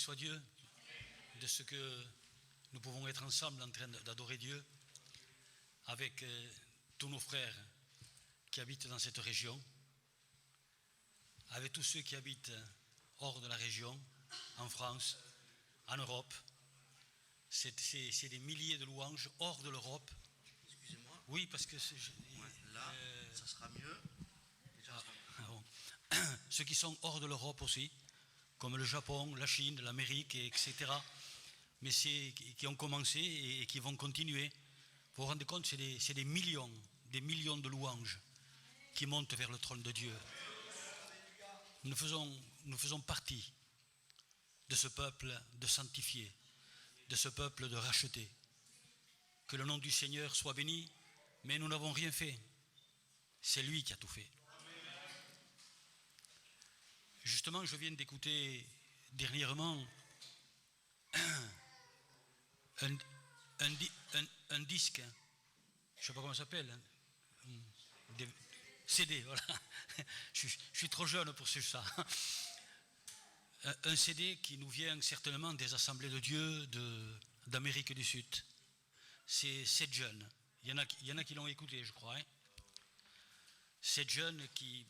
soit Dieu de ce que nous pouvons être ensemble en train d'adorer Dieu avec tous nos frères qui habitent dans cette région, avec tous ceux qui habitent hors de la région, en France, en Europe. C'est des milliers de louanges hors de l'Europe. Excusez-moi. Oui, parce que... là, ça sera mieux. Bon. Ceux qui sont hors de l'Europe aussi, comme le Japon, la Chine, l'Amérique, etc. Mais qui ont commencé et qui vont continuer. Vous vous rendez compte, c'est des millions de louanges qui montent vers le trône de Dieu. Nous faisons partie de ce peuple de sanctifié, de ce peuple de racheté. Que le nom du Seigneur soit béni, mais nous n'avons rien fait. C'est lui qui a tout fait. Justement, je viens d'écouter dernièrement un disque, je ne sais pas comment ça s'appelle, CD, voilà. Je suis trop jeune pour ça. Un CD qui nous vient certainement des assemblées de Dieu d'Amérique du Sud. C'est 7 jeunes. Il y en a qui l'ont écouté, je crois. 7 jeunes qui,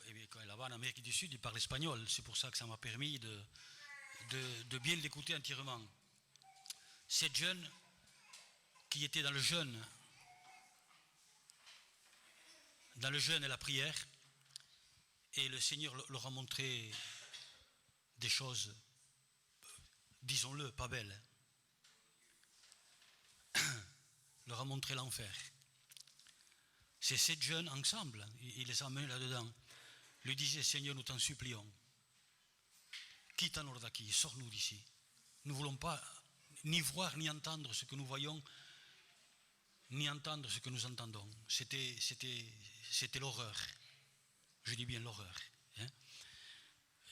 là-bas en Amérique du Sud, ils parlent espagnol. C'est pour ça que ça m'a permis de bien l'écouter entièrement. 7 jeunes qui étaient dans le jeûne et la prière, et le Seigneur leur a montré des choses, disons-le, pas belles. Leur a montré l'enfer. Ces 7 jeunes ensemble, il les a amenés là-dedans, lui disaient: Seigneur, nous t'en supplions, quitte-nous d'ici, sors-nous d'ici. Nous ne voulons pas ni voir ni entendre ce que nous voyons, ni entendre ce que nous entendons. C'était l'horreur. Je dis bien l'horreur.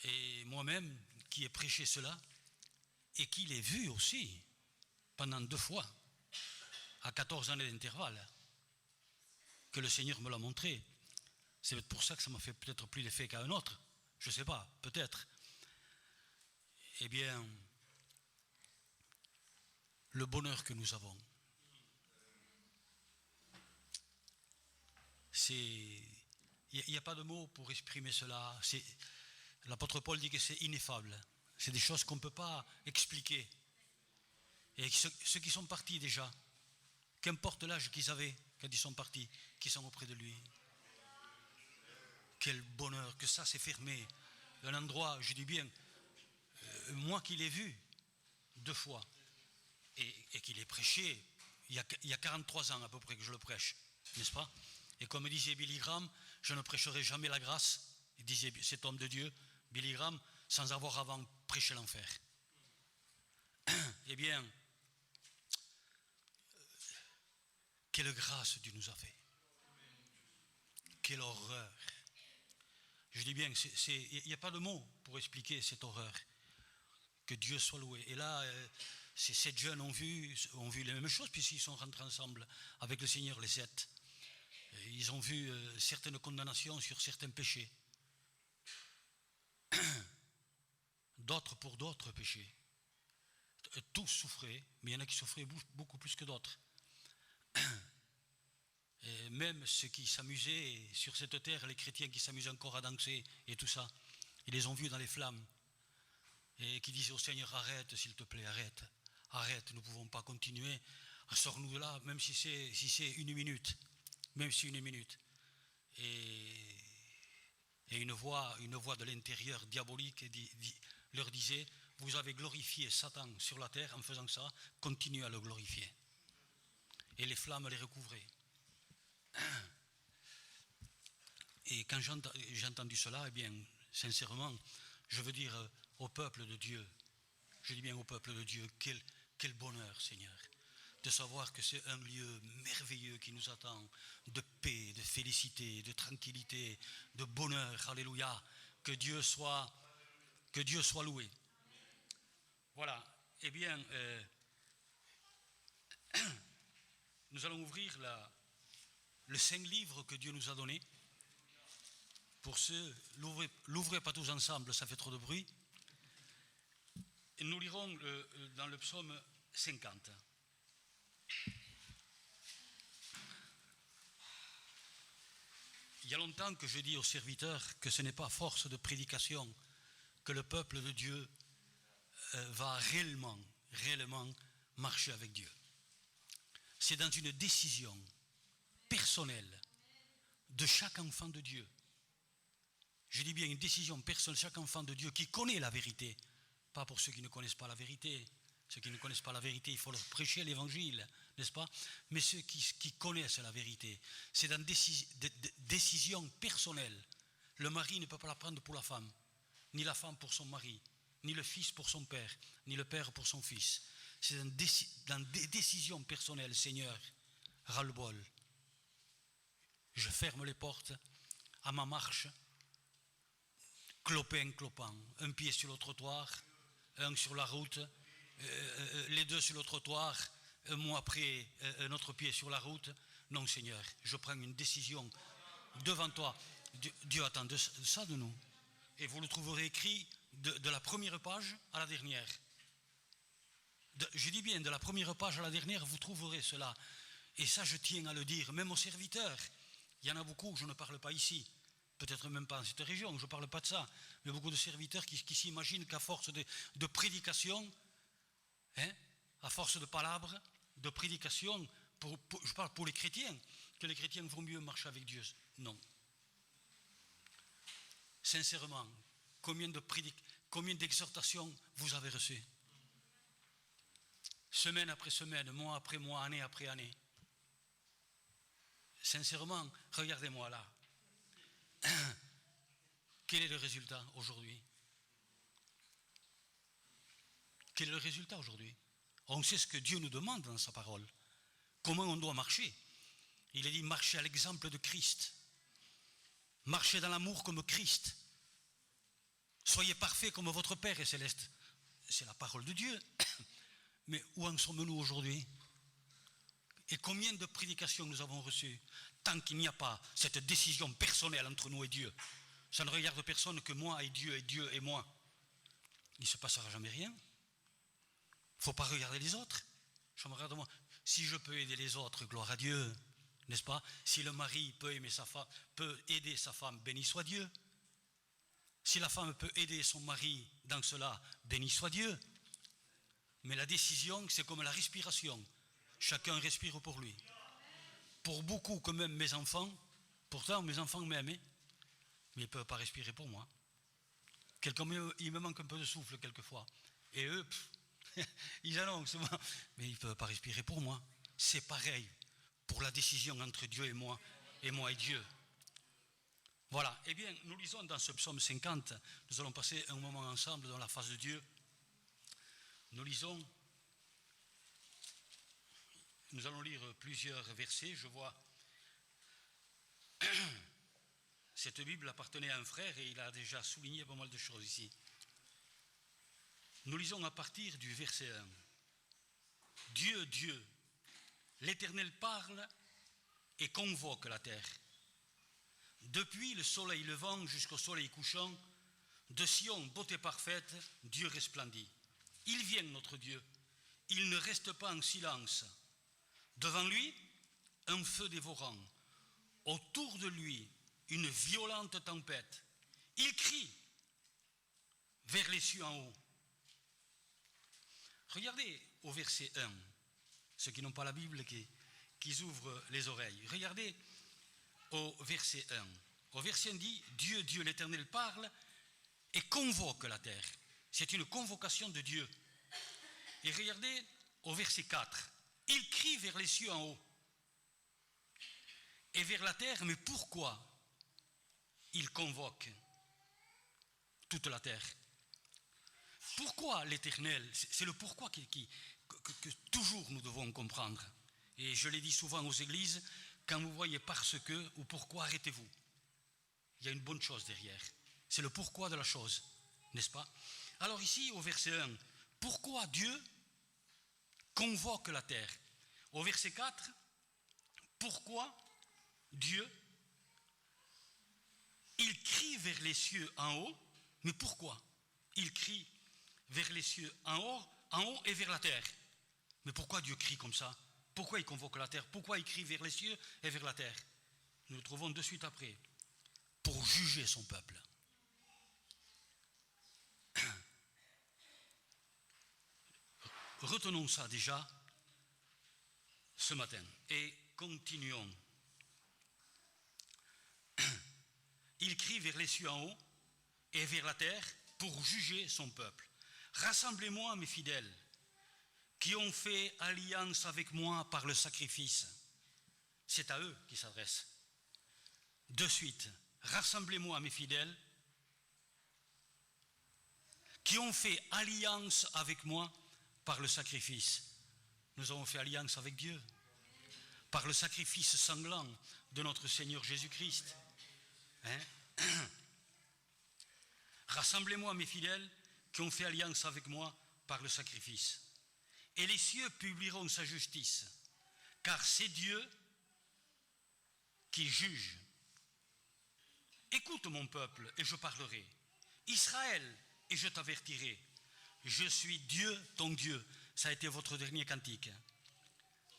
Et moi-même, qui ai prêché cela, et qui l'ai vu aussi, pendant 2 fois, à 14 années d'intervalle, que le Seigneur me l'a montré. C'est pour ça que ça m'a fait peut-être plus d'effet qu'à un autre. Je ne sais pas, peut-être. Eh bien, le bonheur que nous avons, il n'y a pas de mots pour exprimer cela. L'apôtre Paul dit que c'est ineffable. C'est des choses qu'on ne peut pas expliquer. Et ceux qui sont partis déjà, qu'importe l'âge qu'ils avaient quand ils sont partis, qui sont auprès de lui. Quel bonheur que ça s'est fermé. Un endroit, je dis bien, moi qui l'ai vu 2 fois, et qui l'ai prêché, il y a 43 ans à peu près que je le prêche, n'est-ce pas? Et comme disait Billy Graham, je ne prêcherai jamais la grâce, il disait cet homme de Dieu, Billy Graham, sans avoir avant prêché l'enfer. Eh bien, quelle grâce Dieu nous a fait. Quelle horreur. Je dis bien, il n'y a pas de mots pour expliquer cette horreur. Que Dieu soit loué. Et là, ces 7 jeunes ont vu les mêmes choses, puisqu'ils sont rentrés ensemble avec le Seigneur, les 7. Ils ont vu certaines condamnations sur certains péchés. D'autres pour d'autres péchés. Tous souffraient, mais il y en a qui souffraient beaucoup plus que d'autres. Et même ceux qui s'amusaient sur cette terre, les chrétiens qui s'amusaient encore à danser et tout ça, ils les ont vus dans les flammes et qui disaient au Seigneur: arrête s'il te plaît, arrête, nous ne pouvons pas continuer, sors-nous de là, même si c'est 1 minute, même si 1 minute. Et une voix de l'intérieur diabolique leur disait: vous avez glorifié Satan sur la terre en faisant ça, continuez à le glorifier. Et les flammes les recouvraient. Et quand j'ai entendu cela, eh bien, sincèrement, je veux dire au peuple de Dieu, je dis bien au peuple de Dieu, quel bonheur, Seigneur, de savoir que c'est un lieu merveilleux qui nous attend, de paix, de félicité, de tranquillité, de bonheur, alléluia, que Dieu soit loué. Voilà, eh bien, nous allons ouvrir le saint livre que Dieu nous a donné. Pour ceux, l'ouvrez pas tous ensemble, ça fait trop de bruit. nous lirons dans le psaume 50. Il y a longtemps que je dis aux serviteurs que ce n'est pas à force de prédication que le peuple de Dieu va réellement marcher avec Dieu. C'est dans une décision personnelle de chaque enfant de Dieu. Je dis bien une décision personnelle de chaque enfant de Dieu qui connaît la vérité. Pas pour ceux qui ne connaissent pas la vérité. Ceux qui ne connaissent pas la vérité, il faut leur prêcher l'évangile, n'est-ce pas? Mais ceux qui connaissent la vérité, c'est dans décision personnelle. Le mari ne peut pas la prendre pour la femme, ni la femme pour son mari, ni le fils pour son père, ni le père pour son fils. C'est dans des décisions personnelles. Seigneur, ras-le-bol. Je ferme les portes à ma marche, clopin, un pied sur le trottoir, un sur la route, les deux sur le trottoir, moi après un autre pied sur la route. Non, Seigneur, je prends une décision devant toi. Dieu attend de ça de nous. Et vous le trouverez écrit de la première page à la dernière. Je dis bien, de la première page à la dernière, vous trouverez cela. Et ça, je tiens à le dire, même aux serviteurs. Il y en a beaucoup, je ne parle pas ici, peut-être même pas dans cette région, je ne parle pas de ça, mais beaucoup de serviteurs qui s'imaginent qu'à force de prédication, à force de palabres, de prédication, je parle pour les chrétiens, que les chrétiens vont mieux marcher avec Dieu. Non. Sincèrement, combien d'exhortations vous avez reçues? Semaine après semaine, mois après mois, année après année. Sincèrement, regardez-moi là. Quel est le résultat aujourd'hui? Quel est le résultat aujourd'hui? On sait ce que Dieu nous demande dans sa parole. Comment on doit marcher. Il a dit marcher à l'exemple de Christ. Marchez dans l'amour comme Christ. Soyez parfaits comme votre Père est céleste. C'est la parole de Dieu. Mais où en sommes-nous aujourd'hui? Et combien de prédications nous avons reçues? Tant qu'il n'y a pas cette décision personnelle entre nous et Dieu, ça ne regarde personne que moi et Dieu et moi. Il ne se passera jamais rien. Il ne faut pas regarder les autres. Je me regarde moi. Si je peux aider les autres, gloire à Dieu, n'est-ce pas? Si le mari peut aider sa femme, béni soit Dieu. Si la femme peut aider son mari dans cela, béni soit Dieu. Mais la décision, c'est comme la respiration. Chacun respire pour lui. Pour beaucoup, quand même mes enfants, pourtant mes enfants m'aiment, mais ils ne peuvent pas respirer pour moi. Il me manque un peu de souffle quelquefois. Et eux, ils annoncent, mais ils ne peuvent pas respirer pour moi. C'est pareil pour la décision entre Dieu et moi et Dieu. Voilà, eh bien, nous lisons dans ce psaume 50, nous allons passer un moment ensemble dans la face de Dieu. Nous allons lire plusieurs versets. Je vois, cette Bible appartenait à un frère et il a déjà souligné pas mal de choses ici. Nous lisons à partir du verset 1. Dieu, Dieu, l'Éternel parle et convoque la terre. Depuis le soleil levant jusqu'au soleil couchant, de Sion, beauté parfaite, Dieu resplendit. Il vient, notre Dieu. Il ne reste pas en silence. Devant lui, un feu dévorant. Autour de lui, une violente tempête. Il crie vers les cieux en haut. Regardez au verset 1, ceux qui n'ont pas la Bible, qui ouvrent les oreilles. Regardez au verset 1. Au verset 1 dit, Dieu, Dieu, l'Éternel parle et convoque la terre. C'est une convocation de Dieu. Et regardez au verset 4. Il crie vers les cieux en haut et vers la terre, mais pourquoi il convoque toute la terre? Pourquoi l'Éternel? C'est le pourquoi que toujours nous devons comprendre. Et je l'ai dit souvent aux églises, quand vous voyez parce que ou pourquoi, arrêtez-vous. Il y a une bonne chose derrière. C'est le pourquoi de la chose, n'est-ce pas? Alors ici, au verset 1, pourquoi Dieu convoque la terre? Au verset 4, pourquoi Dieu, il crie vers les cieux en haut, mais pourquoi il crie vers les cieux en haut et vers la terre. Mais pourquoi Dieu crie comme ça? Pourquoi il convoque la terre? Pourquoi il crie vers les cieux et vers la terre? Nous le trouvons de suite après. Pour juger son peuple. Retenons ça déjà ce matin et continuons. Il crie vers les cieux en haut et vers la terre pour juger son peuple. Rassemblez-moi, mes fidèles, qui ont fait alliance avec moi par le sacrifice. C'est à eux qu'il s'adresse. De suite, rassemblez-moi, mes fidèles, qui ont fait alliance avec moi par le sacrifice. Nous avons fait alliance avec Dieu, par le sacrifice sanglant de notre Seigneur Jésus-Christ. Rassemblez-moi, mes fidèles, qui ont fait alliance avec moi par le sacrifice. Et les cieux publieront sa justice, car c'est Dieu qui juge. Écoute mon peuple, et je parlerai. Israël, et je t'avertirai. Je suis Dieu, ton Dieu. Ça a été votre dernier cantique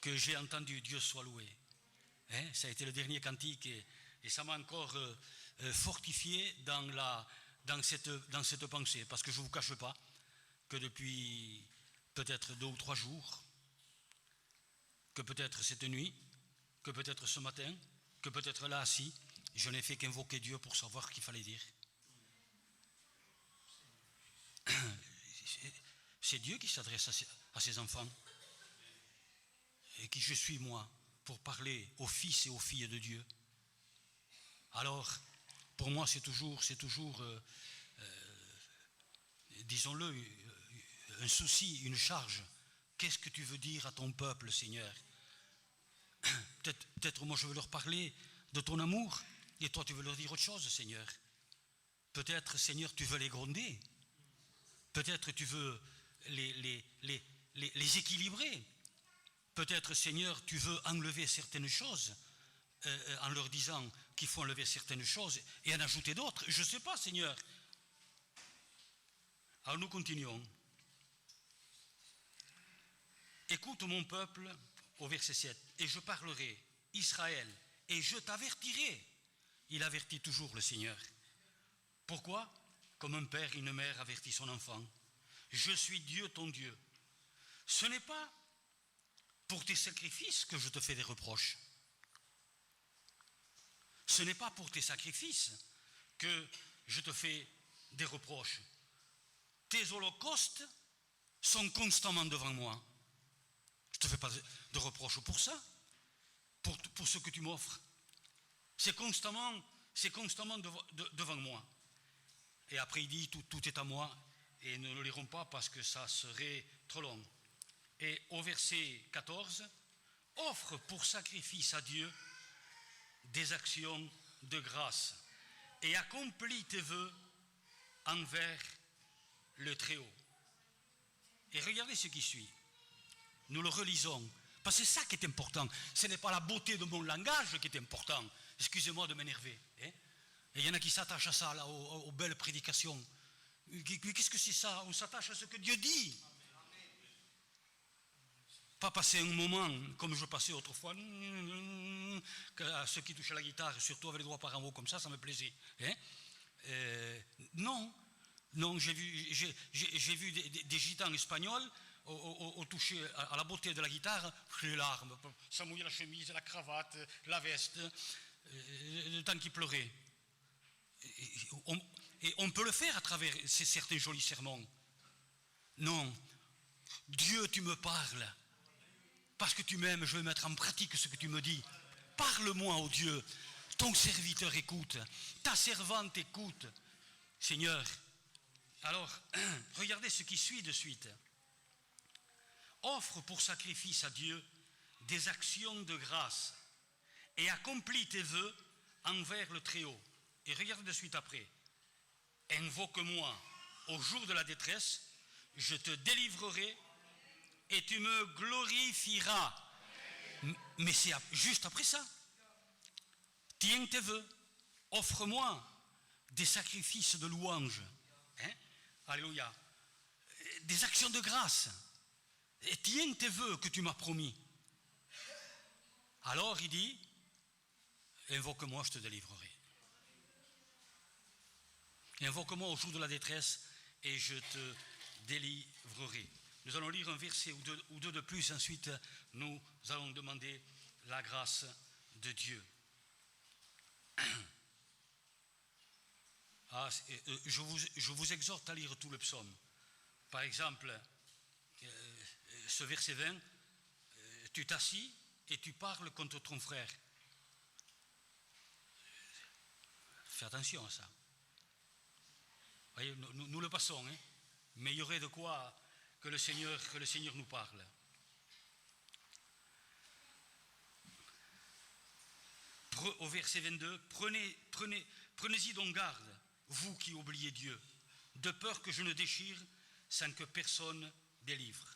que j'ai entendu. Dieu soit loué. Ça a été le dernier cantique et ça m'a encore fortifié dans cette pensée. Parce que je ne vous cache pas que depuis peut-être 2 ou 3 jours, que peut-être cette nuit, que peut-être ce matin, que peut-être là assis, je n'ai fait qu'invoquer Dieu pour savoir ce qu'il fallait dire. C'est Dieu qui s'adresse à ses enfants. Et qui je suis moi pour parler aux fils et aux filles de Dieu. Alors, pour moi, c'est toujours disons-le, un souci, une charge. Qu'est-ce que tu veux dire à ton peuple, Seigneur? Peut-être moi je veux leur parler de ton amour, et toi tu veux leur dire autre chose, Seigneur. Peut-être, Seigneur, tu veux les gronder. Peut-être tu veux les équilibrer. Peut-être, Seigneur, tu veux enlever certaines choses en leur disant qu'il faut enlever certaines choses et en ajouter d'autres. Je ne sais pas, Seigneur. Alors nous continuons. Écoute mon peuple, au verset 7, et je parlerai, Israël, et je t'avertirai. Il avertit toujours le Seigneur. Pourquoi? Comme un père et une mère avertit son enfant. Je suis Dieu, ton Dieu. Ce n'est pas pour tes sacrifices que je te fais des reproches. Ce n'est pas pour tes sacrifices que je te fais des reproches. Tes holocaustes sont constamment devant moi. Je ne te fais pas de reproches pour ça, pour ce que tu m'offres. C'est constamment devant moi. Et après il dit, tout est à moi, et ne le lirons pas parce que ça serait trop long. Et au verset 14, offre pour sacrifice à Dieu des actions de grâce et accomplis tes vœux envers le Très-Haut. Et regardez ce qui suit. Nous le relisons, parce que c'est ça qui est important. Ce n'est pas la beauté de mon langage qui est important. Excusez-moi de m'énerver. Et il y en a qui s'attachent à ça, là, aux belles prédications. Qu'est-ce que c'est ça? On s'attache à ce que Dieu dit. Pas passer un moment comme je passais autrefois, à ceux qui touchaient la guitare, surtout avec les doigts par en haut comme ça me plaisait. Non, j'ai vu des gitans espagnols au toucher à la beauté de la guitare, les larmes, ça mouillait la chemise, la cravate, la veste, le temps qu'ils pleuraient. Et on peut le faire à travers certains jolis sermons. Non, Dieu, tu me parles. Parce que tu m'aimes, je vais mettre en pratique ce que tu me dis. Parle-moi, ô Dieu. Ton serviteur écoute. Ta servante écoute. Seigneur. Alors, regardez ce qui suit de suite. Offre pour sacrifice à Dieu des actions de grâce et accomplis tes vœux envers le Très-Haut. Et regarde de suite après. Invoque-moi au jour de la détresse, je te délivrerai et tu me glorifieras. Mais c'est juste après ça. Tiens tes vœux, offre-moi des sacrifices de louange. Alléluia. des actions de grâce. Et tiens tes vœux que tu m'as promis. Alors il dit, invoque-moi, je te délivrerai. Invoque-moi au jour de la détresse et je te délivrerai. Nous allons lire un verset ou deux de plus, ensuite nous allons demander la grâce de Dieu. Je vous exhorte à lire tout le psaume. Par exemple, ce verset 20, tu t'assis et tu parles contre ton frère. Fais attention à ça. Vous voyez, nous le passons, hein, mais il y aurait de quoi que le Seigneur nous parle. Au verset 22, prenez-y donc garde, vous qui oubliez Dieu, de peur que je ne déchire sans que personne délivre.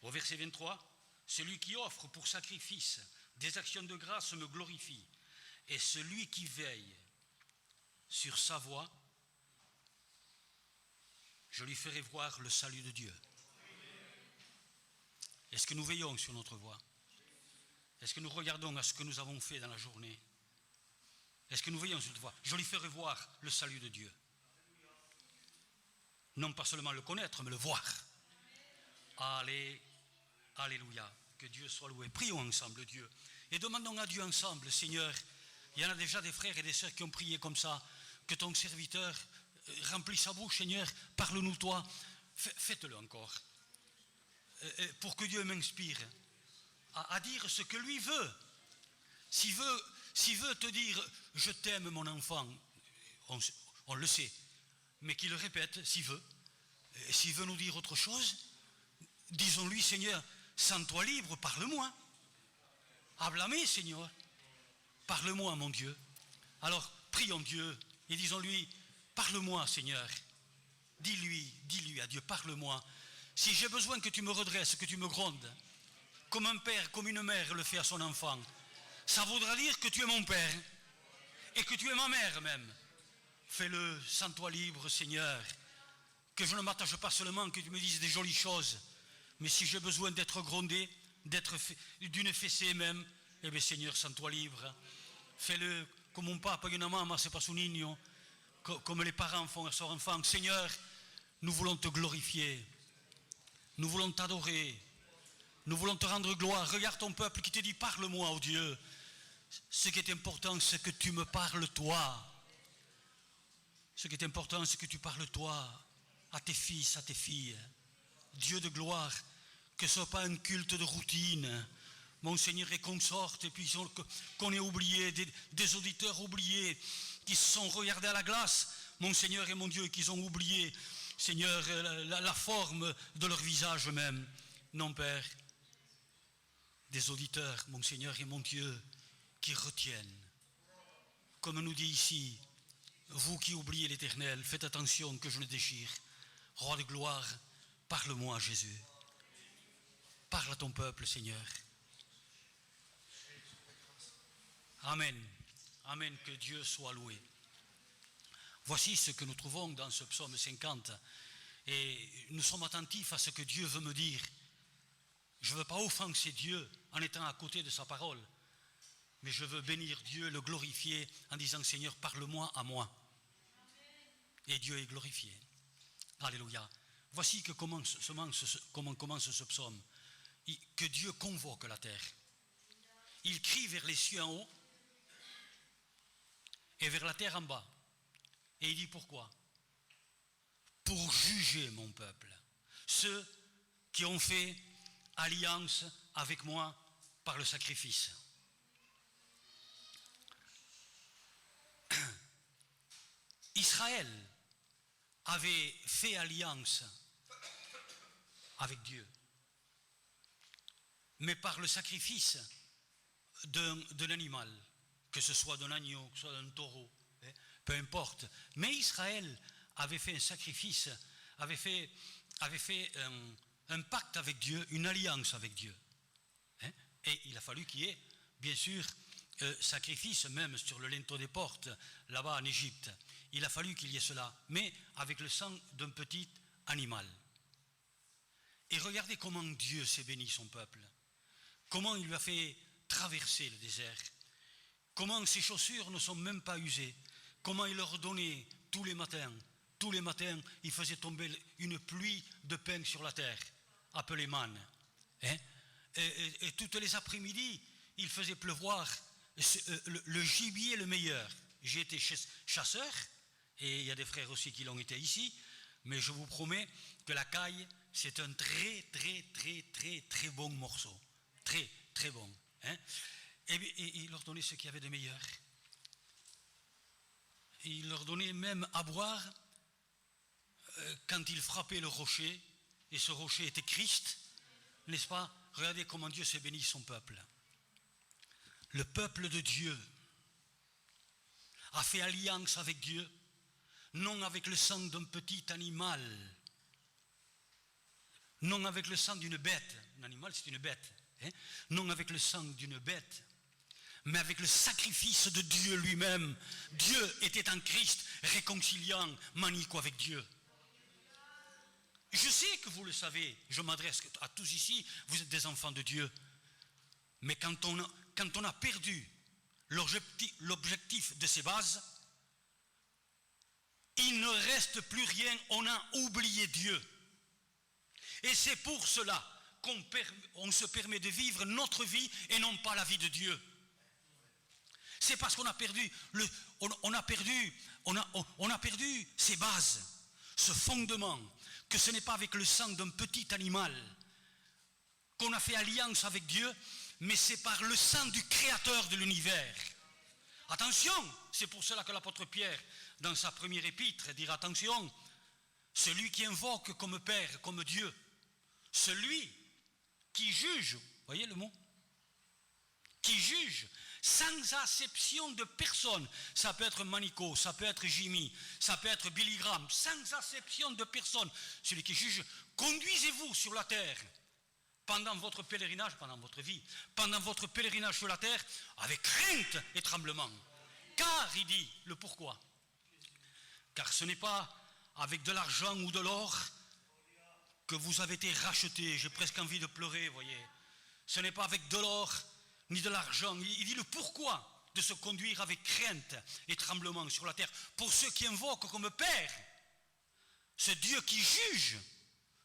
Au verset 23, celui qui offre pour sacrifice des actions de grâce me glorifie, et celui qui veille sur sa voie, je lui ferai voir le salut de Dieu. Est-ce que nous veillons sur notre voie? Est-ce que nous regardons à ce que nous avons fait dans la journée? Est-ce que nous veillons sur notre voie? Je lui ferai voir le salut de Dieu. Non pas seulement le connaître, mais le voir. Alléluia. Que Dieu soit loué. Prions ensemble Dieu. Et demandons à Dieu ensemble, Seigneur, il y en a déjà des frères et des sœurs qui ont prié comme ça, que ton serviteur remplit sa bouche, Seigneur, parle-nous toi. Faites-le encore. Pour que Dieu m'inspire à dire ce que lui veut. S'il veut te dire je t'aime mon enfant, on le sait, mais qu'il le répète s'il veut. S'il veut nous dire autre chose, disons-lui, Seigneur, sens toi libre, parle-moi. Háblame, Seigneur. Parle-moi, mon Dieu. Alors, prions Dieu et disons-lui, parle-moi, Seigneur. Dis-lui à Dieu, parle-moi. Si j'ai besoin que tu me redresses, que tu me grondes, comme un père, comme une mère le fait à son enfant, ça voudra dire que tu es mon père et que tu es ma mère même. Fais-le, sens-toi libre, Seigneur. Que je ne m'attache pas seulement, que tu me dises des jolies choses, mais si j'ai besoin d'être grondé, d'être d'une fessée même, eh bien Seigneur, sens-toi libre. Fais-le comme un papa et une maman, c'est pas son niño, comme les parents font à leur enfant. Seigneur, nous voulons te glorifier, nous voulons t'adorer, nous voulons te rendre gloire. Regarde ton peuple qui te dit, parle-moi, oh Dieu. Ce qui est important, c'est que tu me parles toi. Ce qui est important, c'est que tu parles toi à tes fils, à tes filles. Dieu de gloire, que ce ne soit pas un culte de routine, mon Seigneur, et qu'on sorte, et puis qu'on ait oublié, des auditeurs oubliés, qui se sont regardés à la glace, mon Seigneur et mon Dieu, qui ont oublié, Seigneur, la forme de leur visage même. Non, Père, des auditeurs, mon Seigneur et mon Dieu, qui retiennent. Comme nous dit ici, vous qui oubliez l'Éternel, faites attention que je ne déchire. Roi de gloire, parle-moi, Jésus. Parle à ton peuple, Seigneur. Amen. Amen, que Dieu soit loué. Voici ce que nous trouvons dans ce psaume 50. Et nous sommes attentifs à ce que Dieu veut me dire. Je ne veux pas offenser Dieu en étant à côté de sa parole, mais je veux bénir Dieu, le glorifier en disant, Seigneur, parle-moi à moi. Et Dieu est glorifié. Alléluia. Voici comment commence ce psaume. Que Dieu convoque la terre. Il crie vers les cieux en haut et vers la terre en bas. Et il dit pourquoi? Pour juger mon peuple. Ceux qui ont fait alliance avec moi par le sacrifice. Israël avait fait alliance avec Dieu, mais par le sacrifice d'un animal, que ce soit d'un agneau, que ce soit d'un taureau, peu importe. Mais Israël avait fait un sacrifice, avait fait un pacte avec Dieu, une alliance avec Dieu. Et il a fallu qu'il y ait, bien sûr, sacrifice même sur le linteau des portes, là-bas en Égypte. Il a fallu qu'il y ait cela, mais avec le sang d'un petit animal. Et regardez comment Dieu s'est béni son peuple. Comment il lui a fait traverser le désert. Comment ses chaussures ne sont même pas usées. Comment il leur donnait tous les matins, il faisait tomber une pluie de pain sur la terre, appelée manne. Hein? Et toutes les après-midi, il faisait pleuvoir le gibier le meilleur. J'ai été chasseur, et il y a des frères aussi qui l'ont été ici, mais je vous promets que la caille, c'est un très, très, très, très, très bon morceau. Très, très bon. Hein? Et il leur donnait ce qu'il y avait de meilleur. Et il leur donnait même à boire quand il frappait le rocher, et ce rocher était Christ, n'est-ce pas? Regardez comment Dieu s'est béni son peuple. Le peuple de Dieu a fait alliance avec Dieu, non avec le sang d'un petit animal, non avec le sang d'une bête. Un animal, c'est une bête. Hein? Non avec le sang d'une bête, mais avec le sacrifice de Dieu lui-même. Dieu était en Christ, réconciliant Manico avec Dieu. Je sais que vous le savez, je m'adresse à tous ici, vous êtes des enfants de Dieu. Mais quand on a perdu l'objectif de ces bases, il ne reste plus rien, on a oublié Dieu. Et c'est pour cela qu'on se permet de vivre notre vie et non pas la vie de Dieu. C'est parce qu'on a perdu ces bases, ce fondement, que ce n'est pas avec le sang d'un petit animal qu'on a fait alliance avec Dieu, mais c'est par le sang du Créateur de l'univers. Attention, c'est pour cela que l'apôtre Pierre, dans sa première épître, dira attention, celui qui invoque comme Père, comme Dieu, celui qui juge, voyez le mot, qui juge sans acception de personne. Ça peut être Manico, ça peut être Jimmy, ça peut être Billy Graham, sans acception de personne. Celui qui juge, conduisez-vous sur la terre pendant votre pèlerinage, pendant votre vie, pendant votre pèlerinage sur la terre, avec crainte et tremblement. Car, il dit, le pourquoi. Car ce n'est pas avec de l'argent ou de l'or que vous avez été rachetés. J'ai presque envie de pleurer, voyez. Ce n'est pas avec de l'or ni de l'argent. Il dit le pourquoi de se conduire avec crainte et tremblement sur la terre. Pour ceux qui invoquent comme Père ce Dieu qui juge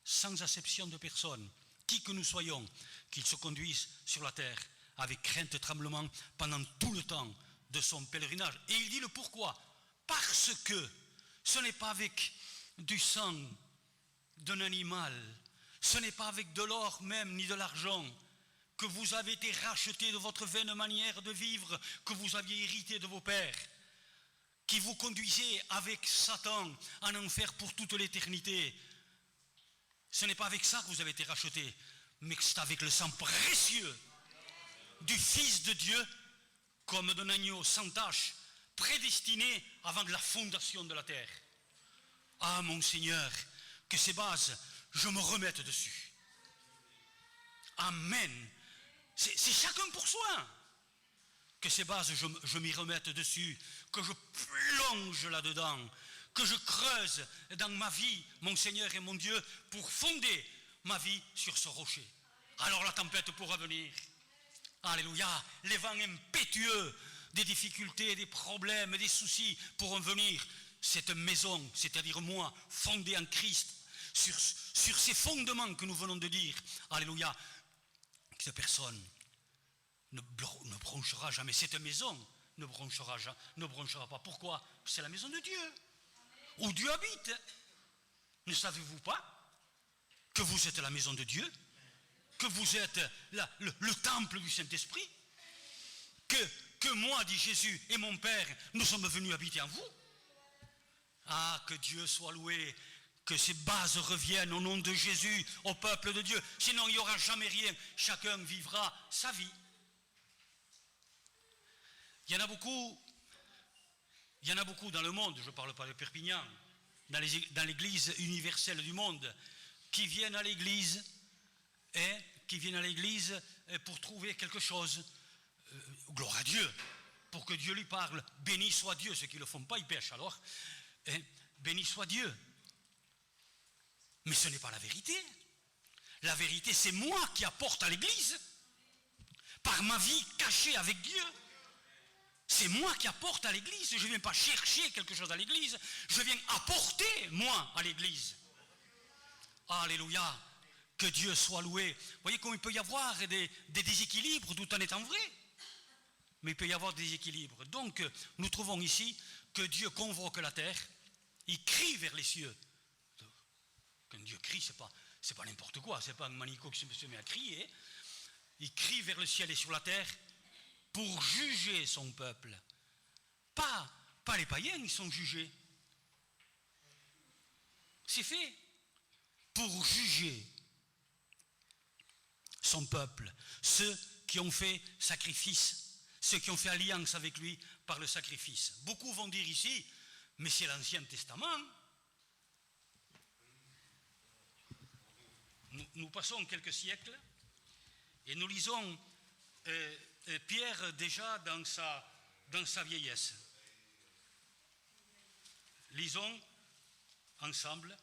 sans acception de personne, qui que nous soyons, qu'il se conduise sur la terre avec crainte et tremblement pendant tout le temps de son pèlerinage. Et il dit le pourquoi. Parce que ce n'est pas avec du sang d'un animal, ce n'est pas avec de l'or même ni de l'argent que vous avez été rachetés de votre vaine manière de vivre que vous aviez hérité de vos pères, qui vous conduisait avec Satan en enfer pour toute l'éternité. Ce n'est pas avec ça que vous avez été rachetés, mais c'est avec le sang précieux du Fils de Dieu, comme d'un agneau sans tache, prédestiné avant la fondation de la terre. Ah mon Seigneur, que ces bases, je me remette dessus. Amen. C'est chacun pour soi. Que ces bases, je m'y remette dessus, que je plonge là-dedans, que je creuse dans ma vie, mon Seigneur et mon Dieu, pour fonder ma vie sur ce rocher. Alors la tempête pourra venir. Alléluia. Les vents impétueux des difficultés, des problèmes, des soucis pourront venir. Cette maison, c'est-à-dire moi, fondée en Christ, sur ces fondements que nous venons de dire. Alléluia. Cette personne ne bronchera jamais. Cette maison ne bronchera pas. Pourquoi? C'est la maison de Dieu, où Dieu habite. Ne savez-vous pas que vous êtes la maison de Dieu? Que vous êtes le temple du Saint-Esprit? Que moi, dit Jésus, et mon Père, nous sommes venus habiter en vous? Ah, que Dieu soit loué, que ces bases reviennent au nom de Jésus, au peuple de Dieu. Sinon, il n'y aura jamais rien. Chacun vivra sa vie. Il y en a beaucoup dans le monde, je ne parle pas de Perpignan, dans l'église universelle du monde, qui viennent à l'église pour trouver quelque chose. Gloire à Dieu, pour que Dieu lui parle. Béni soit Dieu. Ceux qui ne le font pas, ils pêchent alors. Béni soit Dieu. Mais ce n'est pas la vérité. La vérité, c'est moi qui apporte à l'Église. Par ma vie cachée avec Dieu. C'est moi qui apporte à l'Église. Je ne viens pas chercher quelque chose à l'Église. Je viens apporter, moi, à l'Église. Alléluia. Que Dieu soit loué. Vous voyez comme il peut y avoir des déséquilibres tout en étant vrai. Mais il peut y avoir des déséquilibres. Donc, nous trouvons ici que Dieu convoque la terre. Il crie vers les cieux. Quand Dieu crie, c'est pas n'importe quoi. C'est pas un manico qui se met à crier. Il crie vers le ciel et sur la terre pour juger son peuple. Pas les païens, ils sont jugés. C'est fait. Pour juger son peuple. Ceux qui ont fait sacrifice, ceux qui ont fait alliance avec lui par le sacrifice. Beaucoup vont dire ici, mais c'est l'Ancien Testament. Nous passons quelques siècles et nous lisons Pierre déjà dans sa vieillesse. Lisons ensemble.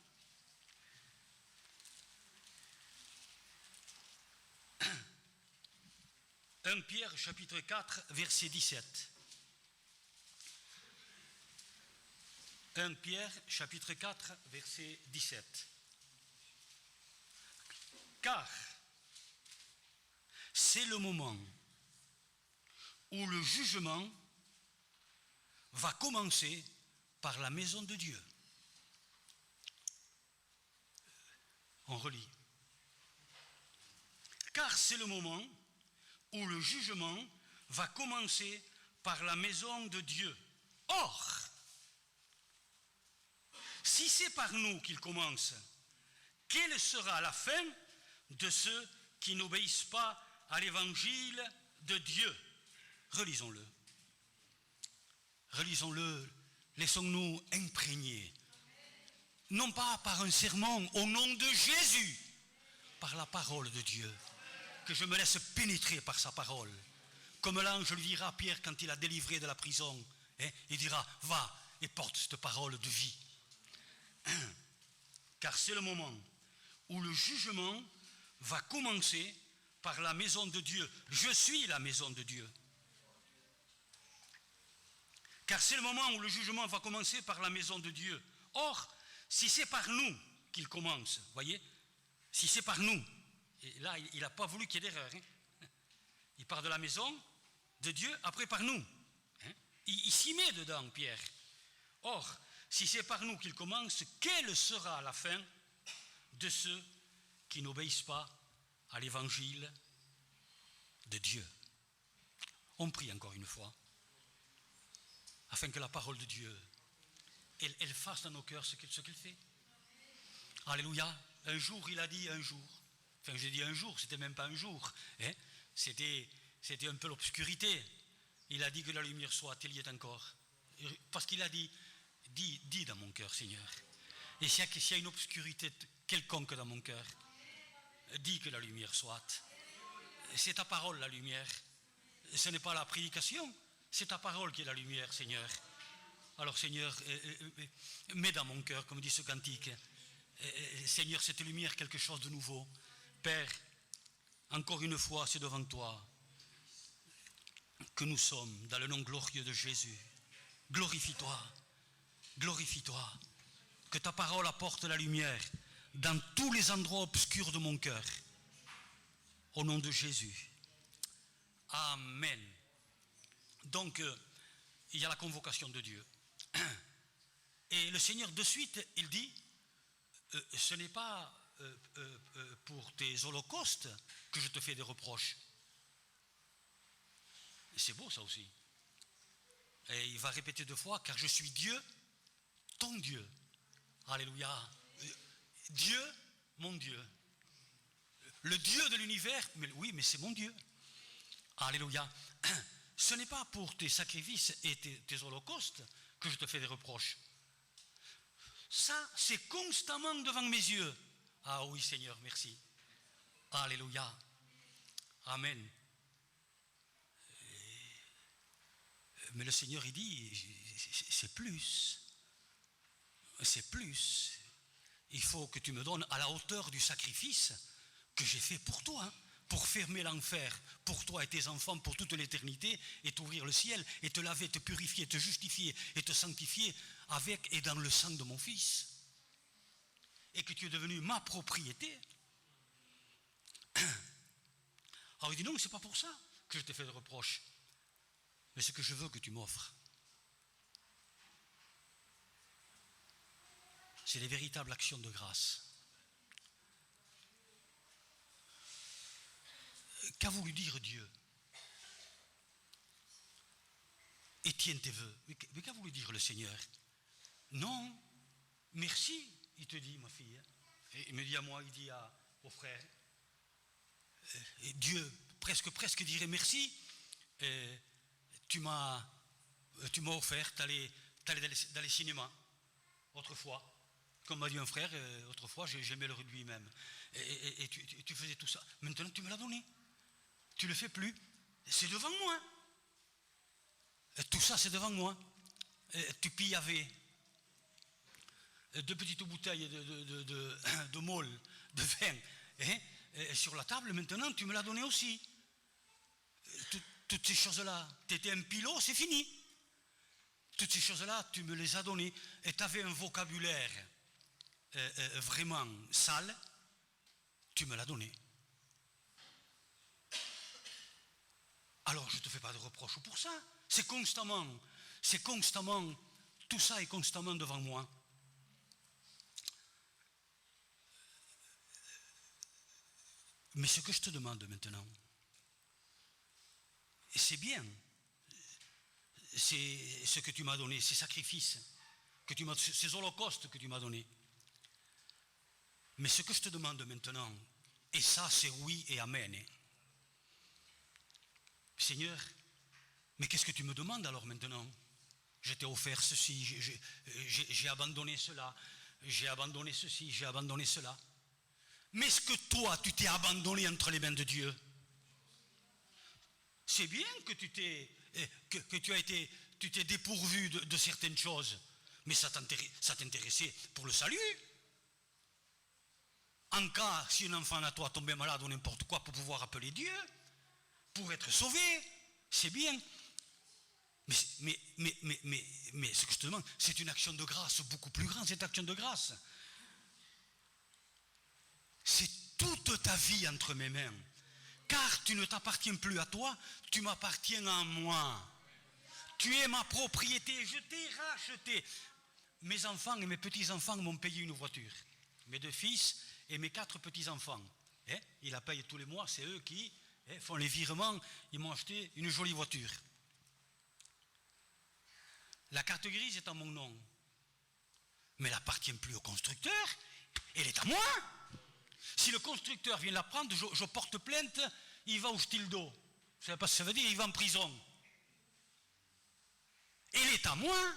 1 Pierre chapitre 4 verset 17. 1 Pierre chapitre 4 verset 17. Car c'est le moment où le jugement va commencer par la maison de Dieu. On relit. Car c'est le moment où le jugement va commencer par la maison de Dieu. Or, si c'est par nous qu'il commence, quelle sera la fin de ceux qui n'obéissent pas à l'évangile de Dieu? Relisons-le. Relisons-le. Laissons-nous imprégner. Non pas par un sermon, au nom de Jésus, par la parole de Dieu. Que je me laisse pénétrer par sa parole. Comme l'ange lui dira à Pierre quand il a délivré de la prison. Il dira, va et porte cette parole de vie. Car c'est le moment où le jugement va commencer par la maison de Dieu. Je suis la maison de Dieu. Car c'est le moment où le jugement va commencer par la maison de Dieu. Or, si c'est par nous qu'il commence, voyez, si c'est par nous, et là, il n'a pas voulu qu'il y ait d'erreur. Il part de la maison de Dieu, après par nous. Il s'y met dedans, Pierre. Or, si c'est par nous qu'il commence, quelle sera la fin de ceux qui n'obéissent pas à l'évangile de Dieu? On prie encore une fois, afin que la parole de Dieu, elle fasse dans nos cœurs ce qu'elle fait. Alléluia. Un jour, il a dit un jour. Enfin, j'ai dit un jour, c'était même pas un jour. C'était un peu l'obscurité. Il a dit que la lumière soit, elle y est encore. Parce qu'il a dit, dis dans mon cœur, Seigneur. Et s'il y a une obscurité quelconque dans mon cœur, dis que la lumière soit. C'est ta parole, la lumière. Ce n'est pas la prédication, c'est ta parole qui est la lumière, Seigneur. Alors, Seigneur, mets dans mon cœur, comme dit ce cantique, Seigneur, cette lumière, quelque chose de nouveau. Père, encore une fois, c'est devant toi que nous sommes, dans le nom glorieux de Jésus. Glorifie-toi, glorifie-toi, que ta parole apporte la lumière dans tous les endroits obscurs de mon cœur. Au nom de Jésus. Amen. Donc, il y a la convocation de Dieu. Et le Seigneur, de suite, il dit, ce n'est pas pour tes holocaustes que je te fais des reproches. C'est beau ça aussi. Et il va répéter 2 fois, car je suis Dieu, ton Dieu. Alléluia. Dieu, mon Dieu. Le Dieu de l'univers, mais oui, mais c'est mon Dieu. Alléluia. Ce n'est pas pour tes sacrifices et tes holocaustes que je te fais des reproches. Ça, c'est constamment devant mes yeux. Ah oui, Seigneur, merci. Alléluia. Amen. Mais le Seigneur, il dit, c'est plus. C'est plus. Il faut que tu me donnes à la hauteur du sacrifice que j'ai fait pour toi, hein, pour fermer l'enfer, pour toi et tes enfants, pour toute l'éternité, et t'ouvrir le ciel, et te laver, te purifier, te justifier, et te sanctifier avec et dans le sang de mon Fils. Et que tu es devenu ma propriété. Alors il dit non, c'est pas pour ça que je t'ai fait de reproches, mais c'est que je veux que tu m'offres. C'est les véritables actions de grâce. Qu'a voulu dire Dieu? Et tiens tes vœux. Mais qu'a voulu dire le Seigneur? Non, merci, il te dit, ma fille. Et il me dit à moi, il dit au frère. Et Dieu presque dirait merci. Tu m'as offert d'aller dans les cinémas autrefois. Comme m'a dit un frère, autrefois j'aimais le rugby même. Et tu faisais tout ça. Maintenant tu me l'as donné. Tu ne le fais plus. C'est devant moi. Tout ça c'est devant moi. Tu pillavais 2 petites bouteilles de molle, de vin, sur la table. Maintenant tu me l'as donné aussi. Toutes ces choses-là, tu étais un pilot, c'est fini. Toutes ces choses-là, tu me les as données. Et tu avais un vocabulaire vraiment sale, tu me l'as donné. Alors je ne te fais pas de reproche pour ça. C'est constamment, tout ça est constamment devant moi. Mais ce que je te demande maintenant, c'est bien, c'est ce que tu m'as donné, ces sacrifices, ces holocaustes que tu m'as donnés. Mais ce que je te demande maintenant, et ça c'est oui et amen. Seigneur, mais qu'est-ce que tu me demandes alors maintenant? Je t'ai offert ceci, j'ai abandonné cela, j'ai abandonné ceci, j'ai abandonné cela. Mais est-ce que toi, tu t'es abandonné entre les mains de Dieu? C'est bien que tu t'es dépourvu de certaines choses, mais ça t'intéressait pour le salut. En cas, si un enfant à toi tombait malade ou n'importe quoi, pour pouvoir appeler Dieu, pour être sauvé, c'est bien. Mais ce que je te demande, c'est une action de grâce beaucoup plus grande, cette action de grâce. C'est toute ta vie entre mes mains. Car tu ne t'appartiens plus à toi, tu m'appartiens à moi. Tu es ma propriété, je t'ai racheté. Mes enfants et mes petits-enfants m'ont payé une voiture. Mes 2 fils et mes 4 petits-enfants. Ils la payent tous les mois, c'est eux qui font les virements, ils m'ont acheté une jolie voiture. La carte grise est en mon nom. Mais elle n'appartient plus au constructeur, elle est à moi. Si le constructeur vient la prendre, je porte plainte, il va au stildo. Vous ne savez pas ce que ça veut dire, il va en prison. Elle est à moi.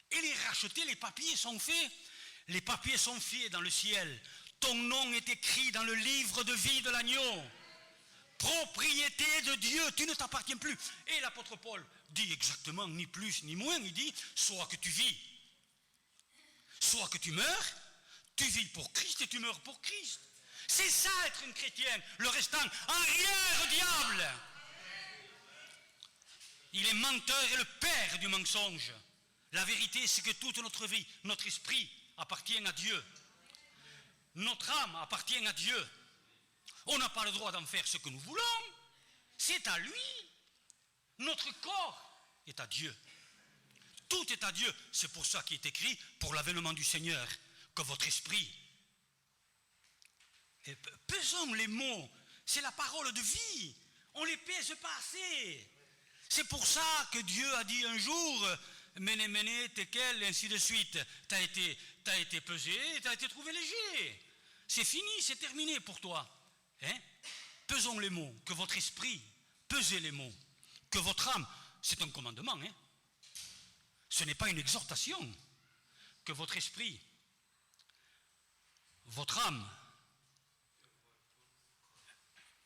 Elle est rachetée, les papiers sont faits. Les papiers sont faits dans le ciel. Ton nom est écrit dans le livre de vie de l'agneau. Propriété de Dieu, tu ne t'appartiens plus. Et l'apôtre Paul dit exactement, ni plus ni moins, il dit, soit que tu vis, soit que tu meurs, tu vis pour Christ et tu meurs pour Christ. C'est ça être un chrétien. Le restant, en rien au diable. Il est menteur et le père du mensonge. La vérité, c'est que toute notre vie, notre esprit appartient à Dieu. Notre âme appartient à Dieu. On n'a pas le droit d'en faire ce que nous voulons. C'est à lui. Notre corps est à Dieu. Tout est à Dieu. C'est pour ça qu'il est écrit, pour l'avènement du Seigneur, que votre esprit... Et pesons les mots. C'est la parole de vie. On ne les pèse pas assez. C'est pour ça que Dieu a dit un jour, Méné, méné, tekel, et ainsi de suite. T'as été pesé, t'as été trouvé léger. C'est fini, c'est terminé pour toi. Pesons les mots, que votre esprit, pesez les mots, que votre âme, c'est un commandement, ce n'est pas une exhortation, que votre esprit, votre âme,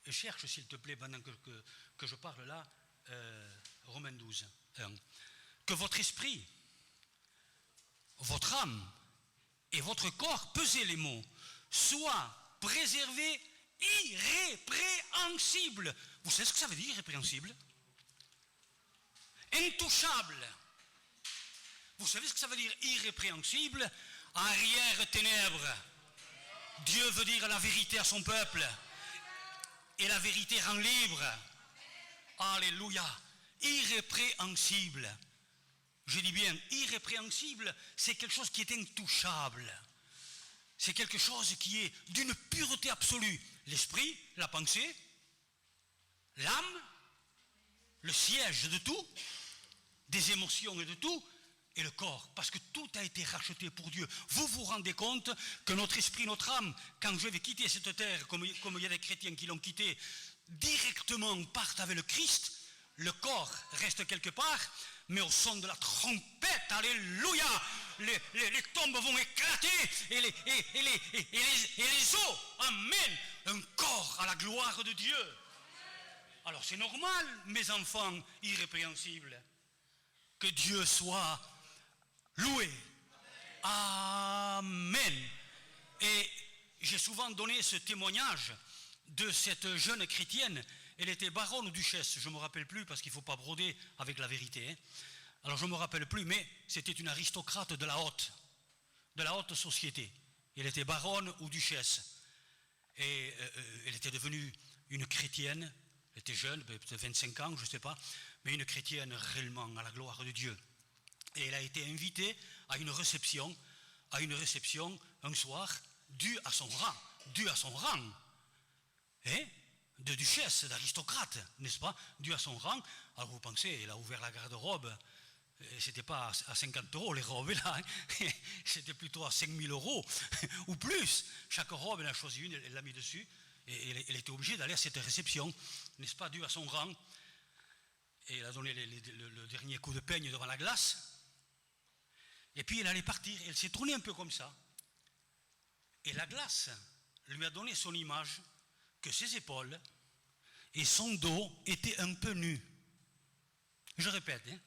cherche s'il te plaît, pendant que je parle là, Romains 12, 1. Que votre esprit, votre âme et votre corps, pesez les mots, soient préservés Irrépréhensible. Vous savez ce que ça veut dire, irrépréhensible? Intouchable. Vous savez ce que ça veut dire, irrépréhensible? Arrière ténèbres. Dieu veut dire la vérité à son peuple. Et la vérité rend libre. Alléluia. Irrépréhensible. Je dis bien, irrépréhensible, c'est quelque chose qui est intouchable. C'est quelque chose qui est d'une pureté absolue. L'esprit, la pensée, l'âme, le siège de tout, des émotions et de tout, et le corps, parce que tout a été racheté pour Dieu. Vous vous rendez compte que notre esprit, notre âme, quand je vais quitter cette terre, comme il y a des chrétiens qui l'ont quitté, directement partent avec le Christ, le corps reste quelque part, mais au son de la trompette, alléluia, les tombes vont éclater et les os amènent un corps à la gloire de Dieu. Alors c'est normal, mes enfants irrépréhensibles, que Dieu soit loué. Amen. Et j'ai souvent donné ce témoignage de cette jeune chrétienne. Elle était baronne ou duchesse, je ne me rappelle plus parce qu'il ne faut pas broder avec la vérité. Hein. Alors je ne me rappelle plus, mais c'était une aristocrate de la haute société. Elle était baronne ou duchesse. Et elle était devenue une chrétienne, elle était jeune, peut-être 25 ans, je ne sais pas, mais une chrétienne réellement à la gloire de Dieu. Et elle a été invitée à une réception un soir, due à son rang, hein, de duchesse, d'aristocrate, n'est-ce pas, due à son rang. Alors vous pensez, elle a ouvert la garde-robe, c'était pas à 50 € les robes là, hein, c'était plutôt à 5 000 € ou plus. Chaque robe, elle a choisi une, elle l'a mis dessus, et elle était obligée d'aller à cette réception, n'est-ce pas, due à son rang. Et elle a donné le dernier coup de peigne devant la glace. Et puis elle allait partir, elle s'est tournée un peu comme ça. Et la glace lui a donné son image que ses épaules et son dos étaient un peu nus. Je répète, hein,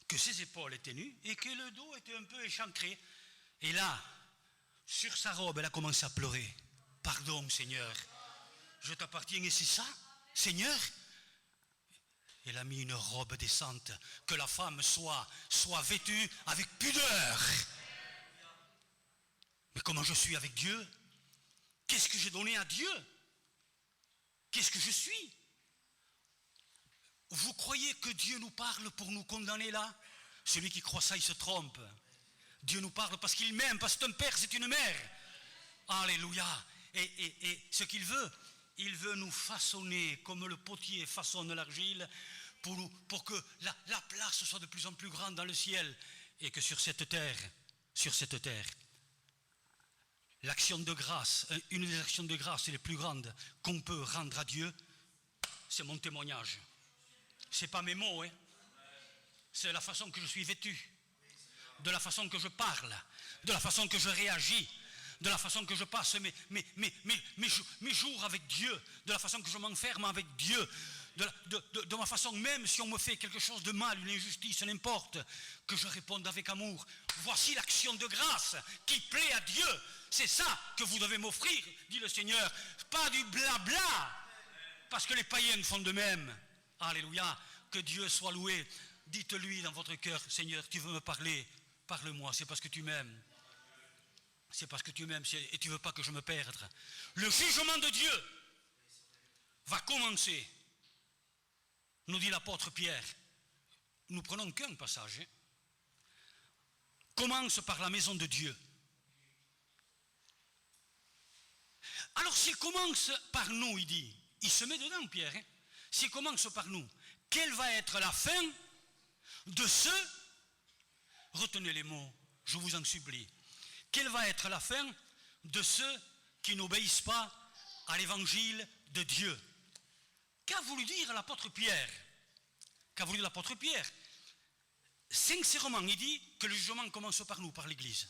que ses épaules étaient nues et que le dos était un peu échancré. Et là, sur sa robe, elle a commencé à pleurer. Pardon, Seigneur, je t'appartiens et c'est ça, Seigneur? Elle a mis une robe décente, que la femme soit vêtue avec pudeur. Mais comment je suis avec Dieu? Qu'est-ce que j'ai donné à Dieu? Qu'est-ce que je suis? Vous croyez que Dieu nous parle pour nous condamner là? Celui qui croit ça, il se trompe. Dieu nous parle parce qu'il m'aime, parce que un père, c'est une mère. Alléluia. Et ce qu'il veut, il veut nous façonner comme le potier façonne l'argile pour que la place soit de plus en plus grande dans le ciel et que sur cette terre, l'action de grâce, une des actions de grâce les plus grandes qu'on peut rendre à Dieu, c'est mon témoignage. Ce n'est pas mes mots, hein. C'est la façon que je suis vêtu, de la façon que je parle, de la façon que je réagis, de la façon que je passe mes jours avec Dieu, de la façon que je m'enferme avec Dieu, de ma façon, même si on me fait quelque chose de mal, une injustice, n'importe, que je réponde avec amour. Voici l'action de grâce qui plaît à Dieu. C'est ça que vous devez m'offrir, dit le Seigneur. Pas du blabla, parce que les païens font de même. Alléluia, que Dieu soit loué. Dites-lui dans votre cœur, Seigneur, tu veux me parler, parle-moi, c'est parce que tu m'aimes. C'est parce que tu m'aimes et tu ne veux pas que je me perde. Le jugement de Dieu va commencer, nous dit l'apôtre Pierre. Nous prenons qu'un passage. Hein. Commence par la maison de Dieu. Alors s'il commence par nous, il dit, il se met dedans Pierre, hein. S'il commence par nous, quelle va être la fin de ceux, retenez les mots, je vous en supplie, quelle va être la fin de ceux qui n'obéissent pas à l'évangile de Dieu? Qu'a voulu dire l'apôtre Pierre? Qu'a voulu dire l'apôtre Pierre? Sincèrement, il dit que le jugement commence par nous, par l'Église.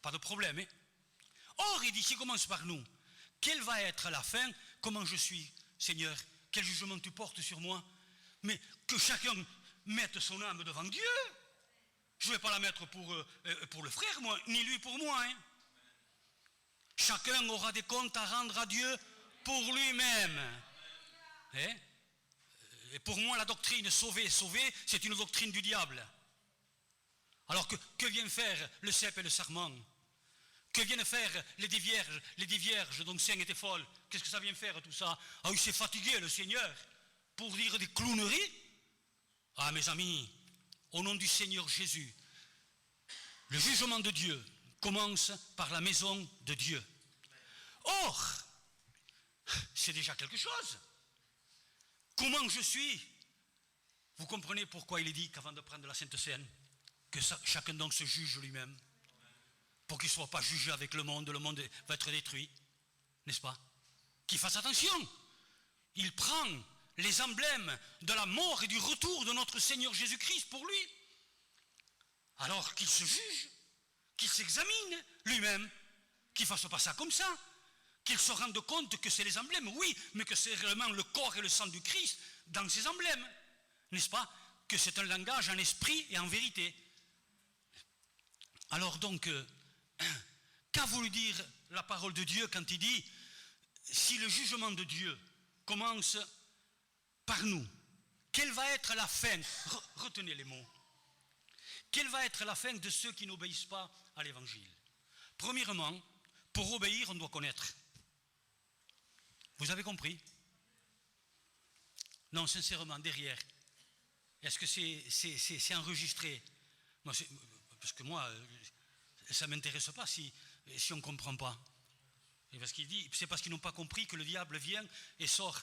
Pas de problème, hein? Or, il dit, s'il commence par nous, quelle va être la fin? Comment je suis, Seigneur? Quel jugement tu portes sur moi? Mais que chacun mette son âme devant Dieu. Je ne vais pas la mettre pour le frère, moi, ni lui pour moi. Hein. Chacun aura des comptes à rendre à Dieu pour lui-même. Et pour moi, la doctrine sauver, c'est une doctrine du diable. Alors que viennent faire le cep et le serment? Que viennent faire les dix vierges dont Saint était folle? Qu'est-ce que ça vient faire tout ça? Ah, il s'est fatigué le Seigneur pour dire des clowneries? Ah, mes amis, au nom du Seigneur Jésus, le jugement de Dieu commence par la maison de Dieu. Or, c'est déjà quelque chose. Comment je suis? Vous comprenez pourquoi il est dit qu'avant de prendre la Sainte Seine, que chacun donc se juge lui-même, pour qu'il ne soit pas jugé avec le monde va être détruit, n'est-ce pas? Qu'il fasse attention. Il prend les emblèmes de la mort et du retour de notre Seigneur Jésus-Christ pour lui. Alors qu'il se juge, qu'il s'examine lui-même, qu'il ne fasse pas ça comme ça, qu'il se rende compte que c'est les emblèmes, oui, mais que c'est réellement le corps et le sang du Christ dans ces emblèmes, n'est-ce pas? Que c'est un langage en esprit et en vérité. Alors donc, qu'a voulu dire la parole de Dieu quand il dit si le jugement de Dieu commence par nous, quelle va être la fin? Retenez les mots. Quelle va être la fin de ceux qui n'obéissent pas à l'évangile? Premièrement, pour obéir, on doit connaître. Vous avez compris? Non, sincèrement, derrière. Est-ce que c'est enregistré? Parce que moi, ça ne m'intéresse pas si on ne comprend pas. Et parce qu'il dit, c'est parce qu'ils n'ont pas compris que le diable vient et sort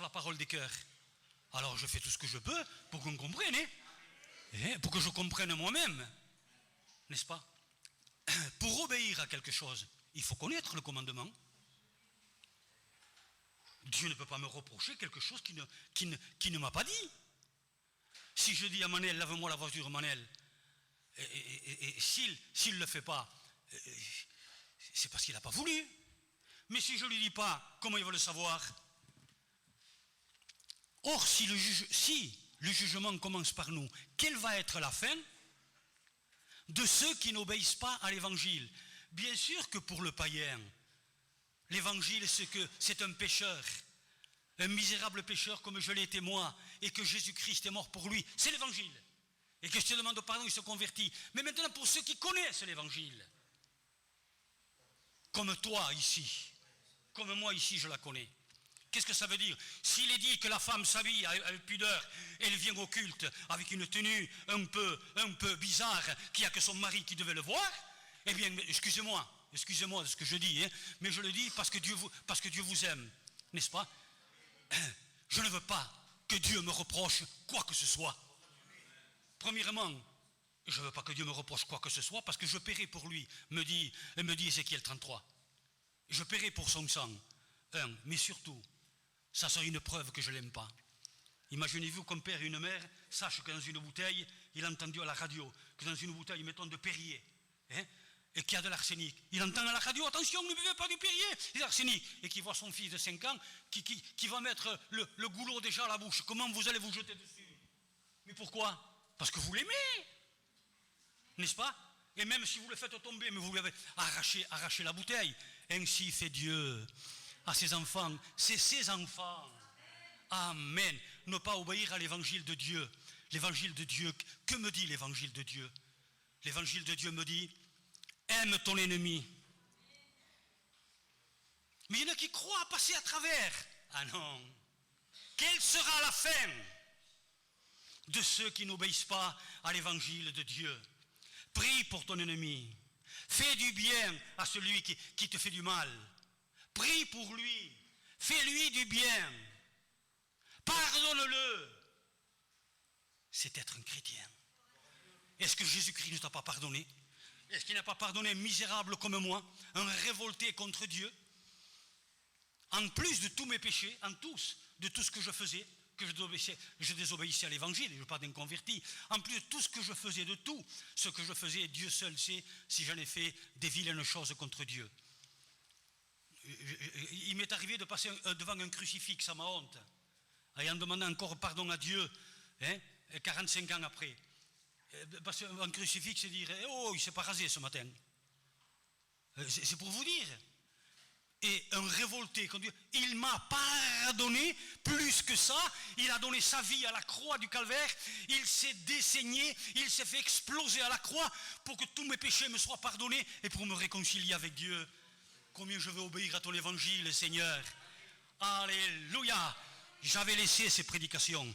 la parole des cœurs. Alors je fais tout ce que je peux pour qu'on comprenne, pour que je comprenne moi-même, n'est-ce pas? Pour obéir à quelque chose, il faut connaître le commandement. Dieu ne peut pas me reprocher quelque chose qui ne m'a pas dit. Si je dis à Manel, lave-moi la voiture, Manel, et s'il ne le fait pas, c'est parce qu'il n'a pas voulu. Mais si je ne lui dis pas, comment il va le savoir? Or, si le jugement commence par nous, quelle va être la fin de ceux qui n'obéissent pas à l'évangile? Bien sûr que pour le païen, l'évangile, c'est un pécheur, un misérable pécheur comme je l'ai été moi, et que Jésus-Christ est mort pour lui. C'est l'évangile. Et que je te demande pardon, il se convertit. Mais maintenant, pour ceux qui connaissent l'évangile, comme toi ici, comme moi ici, je la connais. Qu'est-ce que ça veut dire? S'il est dit que la femme s'habille avec pudeur, elle vient au culte avec une tenue un peu bizarre, qu'il n'y a que son mari qui devait le voir, eh bien, excusez-moi de ce que je dis, mais je le dis parce que Dieu vous aime, n'est-ce pas? Je ne veux pas que Dieu me reproche quoi que ce soit. Premièrement, je ne veux pas que Dieu me reproche quoi que ce soit parce que je paierai pour lui, me dit Ézéchiel 33. Je paierai pour son sang, mais surtout, ça serait une preuve que je ne l'aime pas. Imaginez-vous qu'un père et une mère sachent que dans une bouteille, il a entendu à la radio, que dans une bouteille, mettons de Perrier, et qu'il y a de l'arsenic. Il entend à la radio, attention, ne buvez pas du Perrier, c'est l'arsenic. Et qu'il voit son fils de 5 ans qui va mettre le goulot déjà à la bouche. Comment vous allez vous jeter dessus? Mais pourquoi? Parce que vous l'aimez, n'est-ce pas? Et même si vous le faites tomber, mais vous lui avez arraché la bouteille. Ainsi fait Dieu à ses enfants. C'est ses enfants. Amen. Ne pas obéir à l'évangile de Dieu. L'évangile de Dieu, que me dit l'évangile de Dieu? L'évangile de Dieu me dit, aime ton ennemi. Mais il y en a qui croient passer à travers. Ah non. Quelle sera la fin de ceux qui n'obéissent pas à l'évangile de Dieu? Prie pour ton ennemi. Fais du bien à celui qui te fait du mal. Prie pour lui. Fais-lui du bien. Pardonne-le. C'est être un chrétien. Est-ce que Jésus-Christ ne t'a pas pardonné? Est-ce qu'il n'a pas pardonné un misérable comme moi, un révolté contre Dieu? En plus de tous mes péchés, de tout ce que je faisais, que je désobéissais à l'évangile, je ne parle d'un converti, en plus de tout ce que je faisais, de tout ce que je faisais, Dieu seul sait si j'en ai fait des vilaines choses contre Dieu. Il m'est arrivé de passer devant un crucifix à ma honte, et en demandant encore pardon à Dieu, 45 ans après. Passer devant un crucifix et dire, oh, il ne s'est pas rasé ce matin. C'est pour vous dire. et un révolté, il m'a pardonné plus que ça, il a donné sa vie à la croix du calvaire, il s'est désaigné, il s'est fait exploser à la croix pour que tous mes péchés me soient pardonnés et pour me réconcilier avec Dieu. Combien je veux obéir à ton évangile, Seigneur. Alléluia. J'avais laissé ces prédications.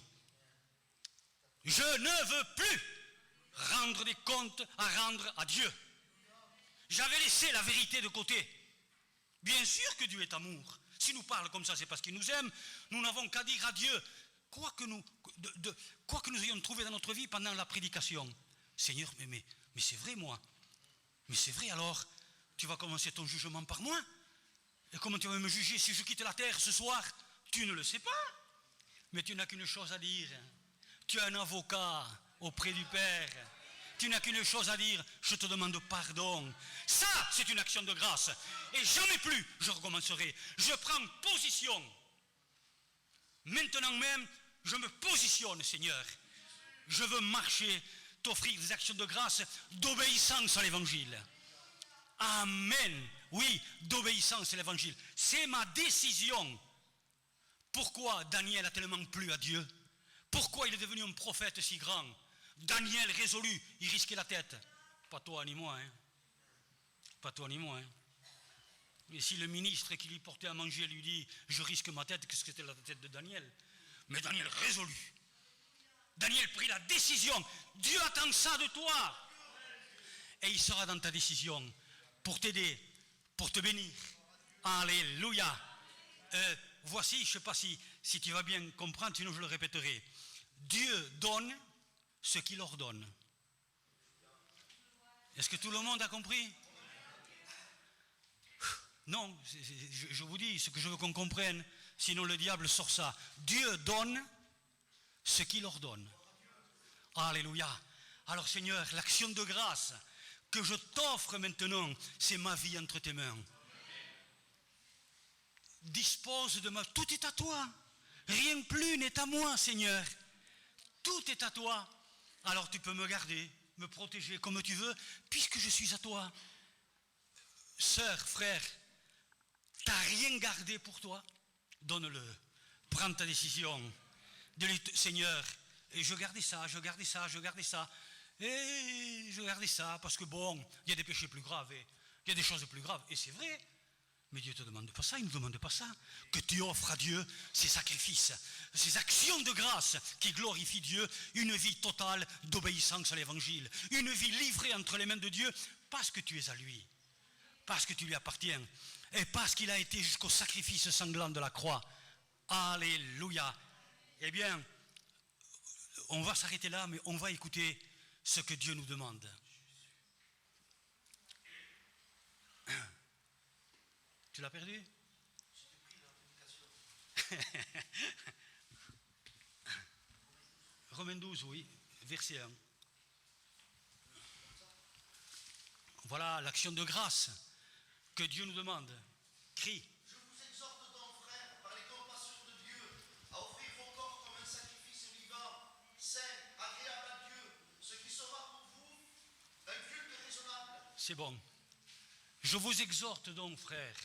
Je ne veux plus rendre des comptes à rendre à Dieu. J'avais laissé la vérité de côté. Bien sûr que Dieu est amour. S'il nous parle comme ça, c'est parce qu'il nous aime. Nous n'avons qu'à dire à Dieu, quoi que nous ayons trouvé dans notre vie pendant la prédication. Seigneur, mais c'est vrai, moi. Mais c'est vrai, alors, tu vas commencer ton jugement par moi? Et comment tu vas me juger si je quitte la terre ce soir? Tu ne le sais pas. Mais tu n'as qu'une chose à dire. Tu as un avocat auprès du Père. Tu n'as qu'une chose à dire, je te demande pardon. Ça, c'est une action de grâce. Et jamais plus je recommencerai. Je prends position. Maintenant même, je me positionne, Seigneur. Je veux marcher, t'offrir des actions de grâce, d'obéissance à l'Évangile. Amen. Oui, d'obéissance à l'Évangile. C'est ma décision. Pourquoi Daniel a tellement plu à Dieu? Pourquoi il est devenu un prophète si grand? Daniel résolu, il risquait la tête. Pas toi ni moi, hein. Pas toi ni moi, hein. Et si le ministre qui lui portait à manger lui dit « Je risque ma tête », qu'est-ce que c'était la tête de Daniel? Mais Daniel résolu. Daniel prit la décision. Dieu attend ça de toi. Et il sera dans ta décision pour t'aider, pour te bénir. Alléluia. Voici, je ne sais pas si tu vas bien comprendre, sinon je le répéterai. Dieu donne ce qu'il ordonne. Est-ce que tout le monde a compris? Non, je vous dis ce que je veux qu'on comprenne, sinon le diable sort ça. Dieu donne ce qu'il ordonne. Alléluia. Alors Seigneur, l'action de grâce que je t'offre maintenant, c'est ma vie entre tes mains. Dispose de ma... Tout est à toi. Rien plus n'est à moi, Seigneur. Tout est à toi. Alors tu peux me garder, me protéger comme tu veux, puisque je suis à toi. Sœur, frère, t'as rien gardé pour toi? Donne-le. Prends ta décision. Dis-lui, Seigneur, et je gardais ça, je gardais ça, je gardais ça. Et je gardais ça, parce que bon, il y a des péchés plus graves, il y a des choses plus graves. Et c'est vrai. Mais Dieu ne te demande pas ça, il ne demande pas ça. Que tu offres à Dieu ces sacrifices, ces actions de grâce qui glorifient Dieu, une vie totale d'obéissance à l'Évangile, une vie livrée entre les mains de Dieu, parce que tu es à lui, parce que tu lui appartiens, et parce qu'il a été jusqu'au sacrifice sanglant de la croix. Alléluia. Eh bien, on va s'arrêter là, mais on va écouter ce que Dieu nous demande. Tu l'as perdu? Romains 12, oui, verset 1. Voilà l'action de grâce que Dieu nous demande. Crie. Je vous exhorte donc, frères, par les compassions de Dieu, à offrir vos corps comme un sacrifice vivant, saint, agréable à Dieu, ce qui sera pour vous un culte raisonnable. C'est bon. Je vous exhorte donc, frères.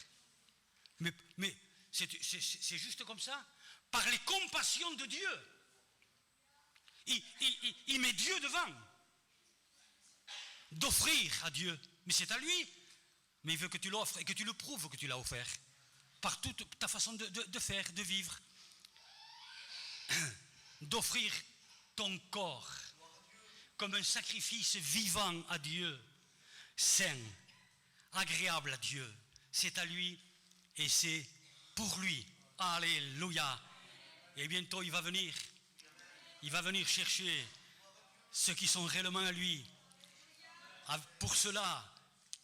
Mais c'est juste comme ça. Par les compassions de Dieu. Il met Dieu devant. D'offrir à Dieu. Mais c'est à lui. Mais il veut que tu l'offres et que tu le prouves que tu l'as offert. Par toute ta façon de faire, de vivre. D'offrir ton corps comme un sacrifice vivant à Dieu. Saint. Agréable à Dieu. C'est à lui. Et c'est pour lui. Alléluia. Et bientôt il va venir. Il va venir chercher ceux qui sont réellement à lui. Pour ceux-là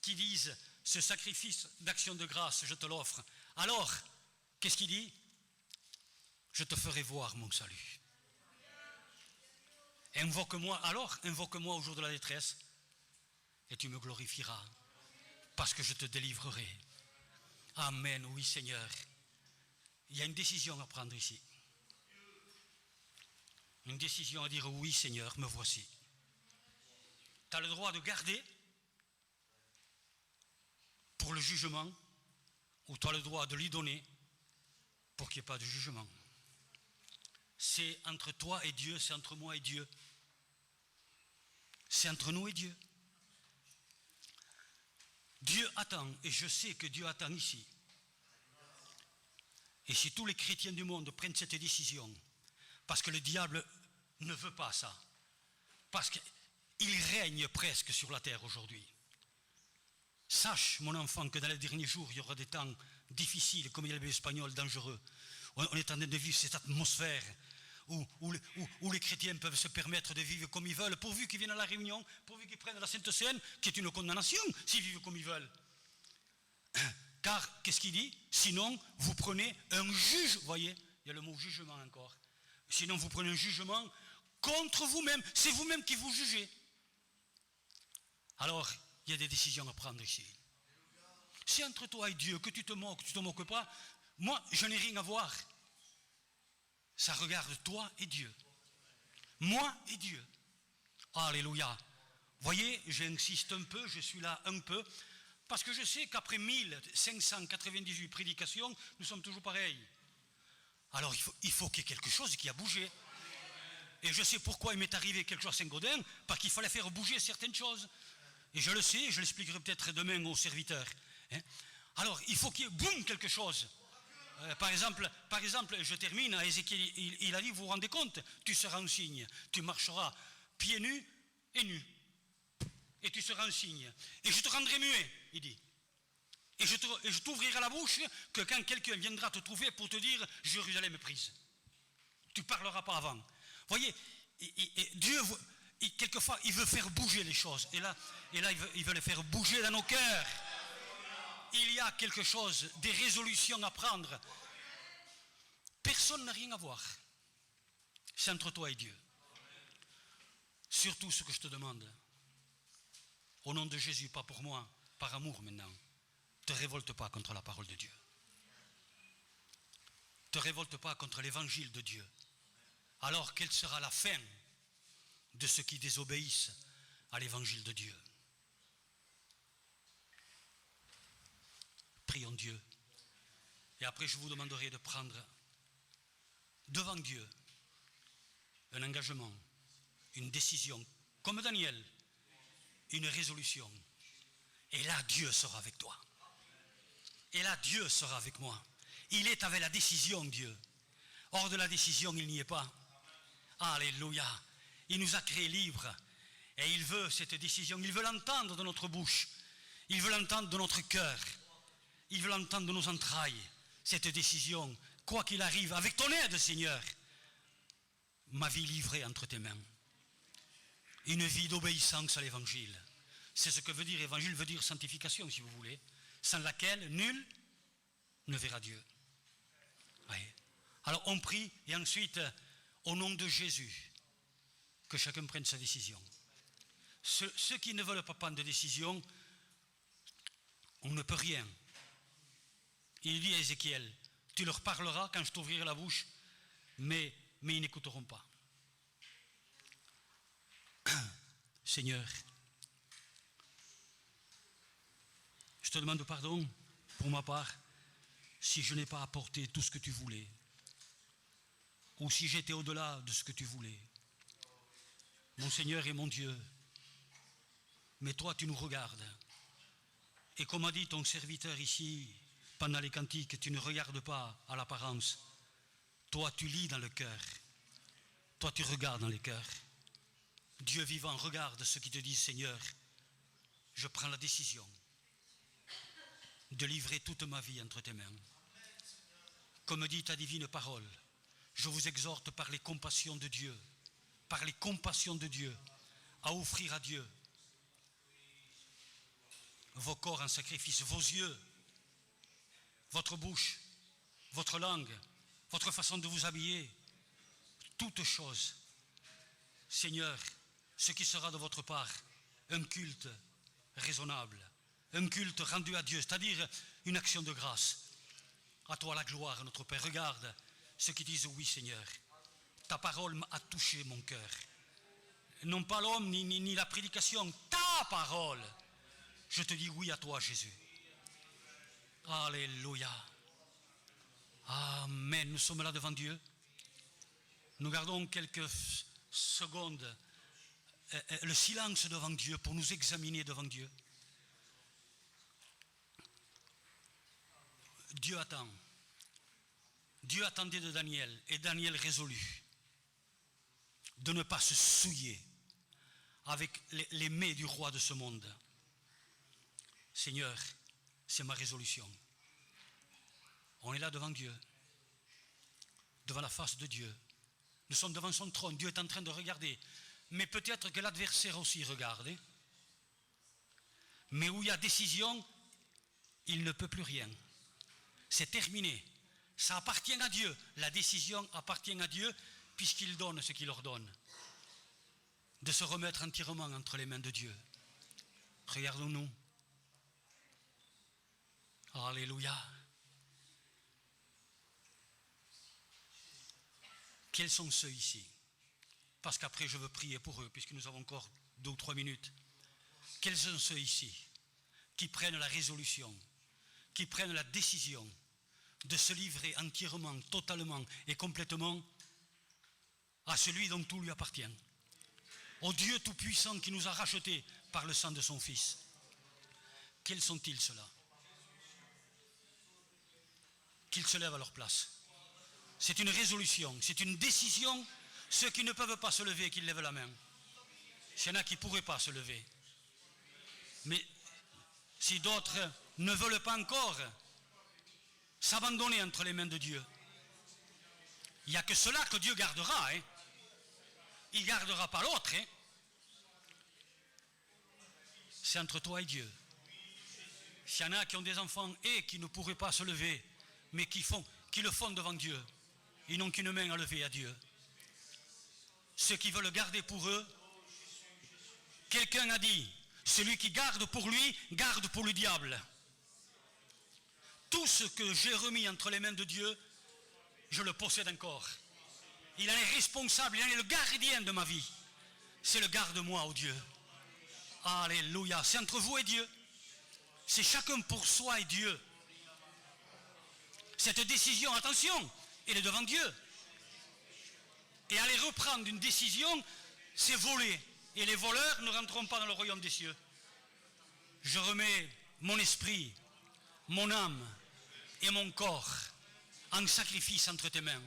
qui disent ce sacrifice d'action de grâce, je te l'offre. Alors, qu'est-ce qu'il dit? Je te ferai voir mon salut. Invoque-moi, alors invoque-moi au jour de la détresse et tu me glorifieras parce que je te délivrerai. Amen, oui Seigneur. Il y a une décision à prendre ici. Une décision à dire oui Seigneur, me voici. Tu as le droit de garder pour le jugement ou tu as le droit de lui donner pour qu'il n'y ait pas de jugement. C'est entre toi et Dieu, c'est entre moi et Dieu. C'est entre nous et Dieu. Dieu attend, et je sais que Dieu attend ici. Et si tous les chrétiens du monde prennent cette décision, parce que le diable ne veut pas ça, parce qu'il règne presque sur la terre aujourd'hui. Sache, mon enfant, que dans les derniers jours, il y aura des temps difficiles, comme il y a l'espagnol, dangereux. On est en train de vivre cette atmosphère où les chrétiens peuvent se permettre de vivre comme ils veulent, pourvu qu'ils viennent à la réunion, pourvu qu'ils prennent la Sainte Seine, qui est une condamnation, s'ils vivent comme ils veulent. Car, qu'est-ce qu'il dit? Sinon, vous prenez un juge, vous voyez, il y a le mot jugement encore. Sinon, vous prenez un jugement contre vous-même, c'est vous-même qui vous jugez. Alors, il y a des décisions à prendre ici. C'est entre toi et Dieu, que tu te moques pas, moi, je n'ai rien à voir. Ça regarde toi et Dieu. Moi et Dieu. Alléluia. Voyez, j'insiste un peu, je suis là un peu, parce que je sais qu'après 1598 prédications, nous sommes toujours pareils. Alors il faut qu'il y ait quelque chose qui a bougé. Et je sais pourquoi il m'est arrivé quelque chose à Saint-Gaudin, parce qu'il fallait faire bouger certaines choses. Et je le sais, je l'expliquerai peut-être demain aux serviteurs. Alors il faut qu'il y ait boum quelque chose. Par exemple, je termine, à Ézéchiel, il a dit, vous vous rendez compte, tu seras un signe, tu marcheras pieds nus et nus, et tu seras un signe, et je te rendrai muet, il dit, et je t'ouvrirai la bouche, que quand quelqu'un viendra te trouver pour te dire, Jérusalem est prise, tu ne parleras pas avant. Voyez, et Dieu, quelquefois, il veut faire bouger les choses, et là il veut les faire bouger dans nos cœurs. Il y a quelque chose, des résolutions à prendre. Personne n'a rien à voir. C'est entre toi et Dieu. Surtout ce que je te demande, au nom de Jésus, pas pour moi, par amour maintenant, ne te révolte pas contre la parole de Dieu. Ne te révolte pas contre l'évangile de Dieu. Alors quelle sera la fin de ceux qui désobéissent à l'évangile de Dieu? Prions Dieu. Et après, je vous demanderai de prendre devant Dieu un engagement, une décision, comme Daniel, une résolution. Et là, Dieu sera avec toi. Et là, Dieu sera avec moi. Il est avec la décision, Dieu. Hors de la décision, il n'y est pas. Alléluia. Il nous a créés libres. Et il veut cette décision. Il veut l'entendre de notre bouche. Il veut l'entendre de notre cœur. Il veut l'entendre de nos entrailles, cette décision, quoi qu'il arrive, avec ton aide, Seigneur, ma vie livrée entre tes mains. Une vie d'obéissance à l'évangile. C'est ce que veut dire évangile, veut dire sanctification, si vous voulez, sans laquelle nul ne verra Dieu. Oui. Alors on prie, et ensuite, au nom de Jésus, que chacun prenne sa décision. Ceux qui ne veulent pas prendre de décision, on ne peut rien. Il dit à Ézéchiel, tu leur parleras quand je t'ouvrirai la bouche, mais ils n'écouteront pas. Seigneur, je te demande pardon pour ma part si je n'ai pas apporté tout ce que tu voulais, ou si j'étais au-delà de ce que tu voulais. Mon Seigneur et mon Dieu, mais toi tu nous regardes, et comme a dit ton serviteur ici, pendant les cantiques, tu ne regardes pas à l'apparence. Toi, tu lis dans le cœur. Toi, tu regardes dans les cœurs. Dieu vivant, regarde ceux qui te disent, Seigneur, je prends la décision de livrer toute ma vie entre tes mains. Comme dit ta divine parole, je vous exhorte par les compassions de Dieu, à offrir à Dieu vos corps en sacrifice, vos yeux, votre bouche, votre langue, votre façon de vous habiller, toutes choses. Seigneur, ce qui sera de votre part, un culte raisonnable, un culte rendu à Dieu, c'est-à-dire une action de grâce. À toi la gloire, notre Père. Regarde ceux qui disent oui, Seigneur. Ta parole a touché mon cœur. Non pas l'homme ni la prédication, ta parole. Je te dis oui à toi, Jésus. Alléluia. Amen. Nous sommes là devant Dieu. Nous gardons quelques secondes le silence devant Dieu pour nous examiner devant Dieu. Dieu attend. Dieu attendait de Daniel et Daniel résolut de ne pas se souiller avec les mets du roi de ce monde. Seigneur, c'est ma résolution. On est là devant Dieu, devant la face de Dieu. Nous sommes devant son trône, Dieu est en train de regarder. Mais peut-être que l'adversaire aussi regarde. Hein? Mais où il y a décision, il ne peut plus rien. C'est terminé. Ça appartient à Dieu. La décision appartient à Dieu puisqu'il donne ce qu'il ordonne. De se remettre entièrement entre les mains de Dieu. Regardons-nous. Alléluia. Quels sont ceux ici? Parce qu'après je veux prier pour eux, puisque nous avons encore 2 ou 3 minutes. Quels sont ceux ici qui prennent la résolution, qui prennent la décision de se livrer entièrement, totalement et complètement à celui dont tout lui appartient, au Dieu Tout-Puissant qui nous a rachetés par le sang de son Fils? Quels sont-ils ceux-là? Qu'ils se lèvent à leur place. C'est une résolution, c'est une décision. Ceux qui ne peuvent pas se lever, qu'ils lèvent la main. S'il y en a qui ne pourraient pas se lever. Mais si d'autres ne veulent pas encore s'abandonner entre les mains de Dieu, il n'y a que cela que Dieu gardera. Hein. Il ne gardera pas l'autre. Hein. C'est entre toi et Dieu. S'il y en a qui ont des enfants et qui ne pourraient pas se lever, mais qui le font devant Dieu, ils n'ont qu'une main à lever à Dieu. Ceux qui veulent garder pour eux, quelqu'un a dit, celui qui garde pour lui, garde pour le diable. Tout ce que j'ai remis entre les mains de Dieu, je le possède encore. Il en est responsable, il en est le gardien de ma vie. C'est le garde-moi, oh Dieu. Alléluia. C'est entre vous et Dieu. C'est chacun pour soi et Dieu. Cette décision, attention, elle est devant Dieu. Et aller reprendre une décision, c'est voler. Et les voleurs ne rentreront pas dans le royaume des cieux. Je remets mon esprit, mon âme et mon corps en sacrifice entre tes mains.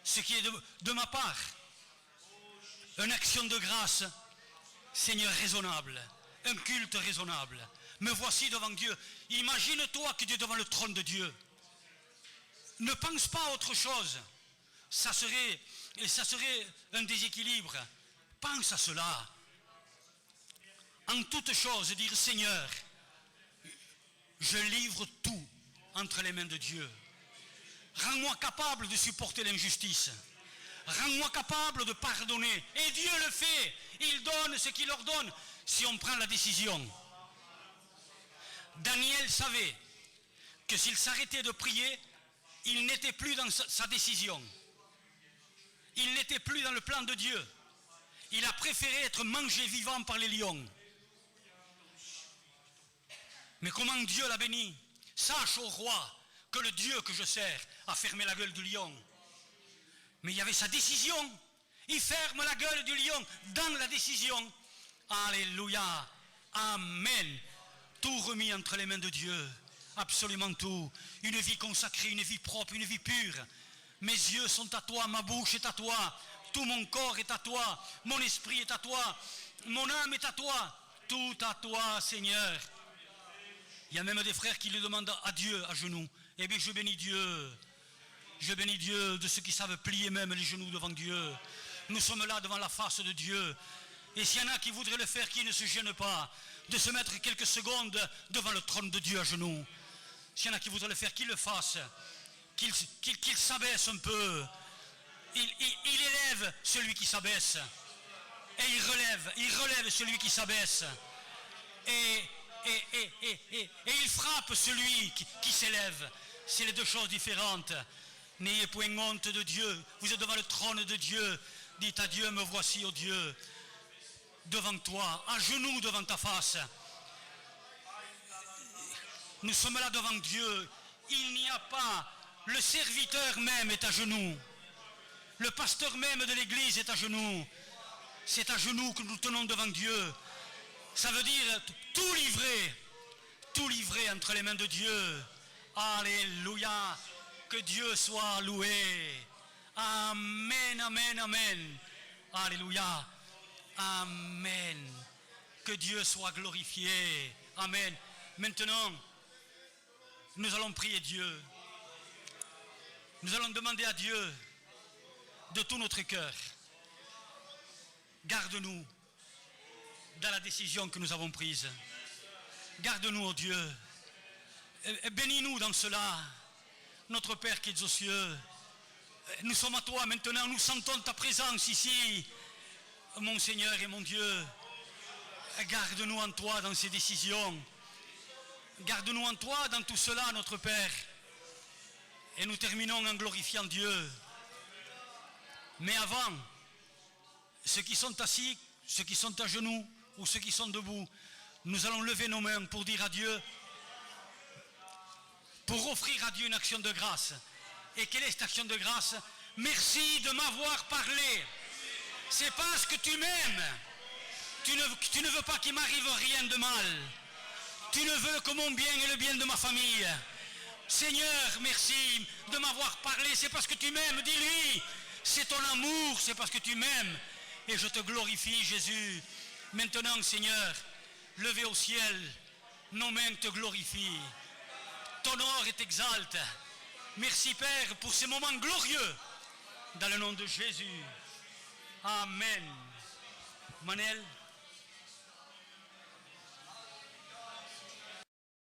Ce qui est de ma part, une action de grâce, Seigneur, raisonnable, un culte raisonnable. Me voici devant Dieu. Imagine-toi que tu es devant le trône de Dieu. Ne pense pas à autre chose. Ça serait un déséquilibre. Pense à cela. En toute chose, dire Seigneur, je livre tout entre les mains de Dieu. Rends-moi capable de supporter l'injustice. Rends-moi capable de pardonner. Et Dieu le fait. Il donne ce qu'il ordonne si on prend la décision. Daniel savait que s'il s'arrêtait de prier, il n'était plus dans sa décision. Il n'était plus dans le plan de Dieu. Il a préféré être mangé vivant par les lions. Mais comment Dieu l'a béni? Sache, ô roi, que le Dieu que je sers a fermé la gueule du lion. Mais il y avait sa décision. Il ferme la gueule du lion dans la décision. Alléluia. Amen. Tout remis entre les mains de Dieu. Absolument tout. Une vie consacrée, une vie propre, une vie pure. Mes yeux sont à toi, ma bouche est à toi. Tout mon corps est à toi. Mon esprit est à toi. Mon âme est à toi. Tout à toi, Seigneur. Il y a même des frères qui le demandent à Dieu, à genoux. Eh bien, je bénis Dieu. Je bénis Dieu de ceux qui savent plier même les genoux devant Dieu. Nous sommes là devant la face de Dieu. Et s'il y en a qui voudraient le faire, qui ne se gênent pas de se mettre quelques secondes devant le trône de Dieu à genoux. S'il y en a qui voudraient le faire, qu'ils le fassent. Qu'ils s'abaissent un peu. Il élève celui qui s'abaisse. Et il relève celui qui s'abaisse. Et il frappe celui qui s'élève. C'est les deux choses différentes. N'ayez point honte de Dieu. Vous êtes devant le trône de Dieu. Dites à Dieu, me voici, ô Dieu, devant toi, à genoux devant ta face. Nous sommes là devant Dieu. Il n'y a pas, le serviteur même est à genoux. Le pasteur même de l'église est à genoux. C'est à genoux que nous tenons devant Dieu. Ça veut dire tout livrer entre les mains de Dieu. Alléluia. Que Dieu soit loué. Amen, amen, amen. Alléluia. Amen. Que Dieu soit glorifié. Amen. Maintenant, nous allons prier Dieu. Nous allons demander à Dieu de tout notre cœur. Garde-nous dans la décision que nous avons prise. Garde-nous, ô Dieu. Et bénis-nous dans cela. Notre Père qui es aux cieux. Nous sommes à toi maintenant. Nous sentons ta présence ici. Mon Seigneur et mon Dieu. Garde-nous en toi dans ces décisions. Garde-nous en toi dans tout cela, notre Père. Et nous terminons en glorifiant Dieu. Mais avant, ceux qui sont assis, ceux qui sont à genoux ou ceux qui sont debout, nous allons lever nos mains pour dire à Dieu, pour offrir à Dieu une action de grâce. Et quelle est cette action de grâce? Merci de m'avoir parlé. C'est parce que tu m'aimes. Tu ne veux pas qu'il m'arrive rien de mal. Tu ne veux que mon bien et le bien de ma famille. Seigneur, merci de m'avoir parlé. C'est parce que tu m'aimes. Dis-lui, c'est ton amour, c'est parce que tu m'aimes. Et je te glorifie, Jésus. Maintenant, Seigneur, levé au ciel, nos mains te glorifient. T'honore et t'exalte. Merci, Père, pour ces moments glorieux. Dans le nom de Jésus. Amen. Manel.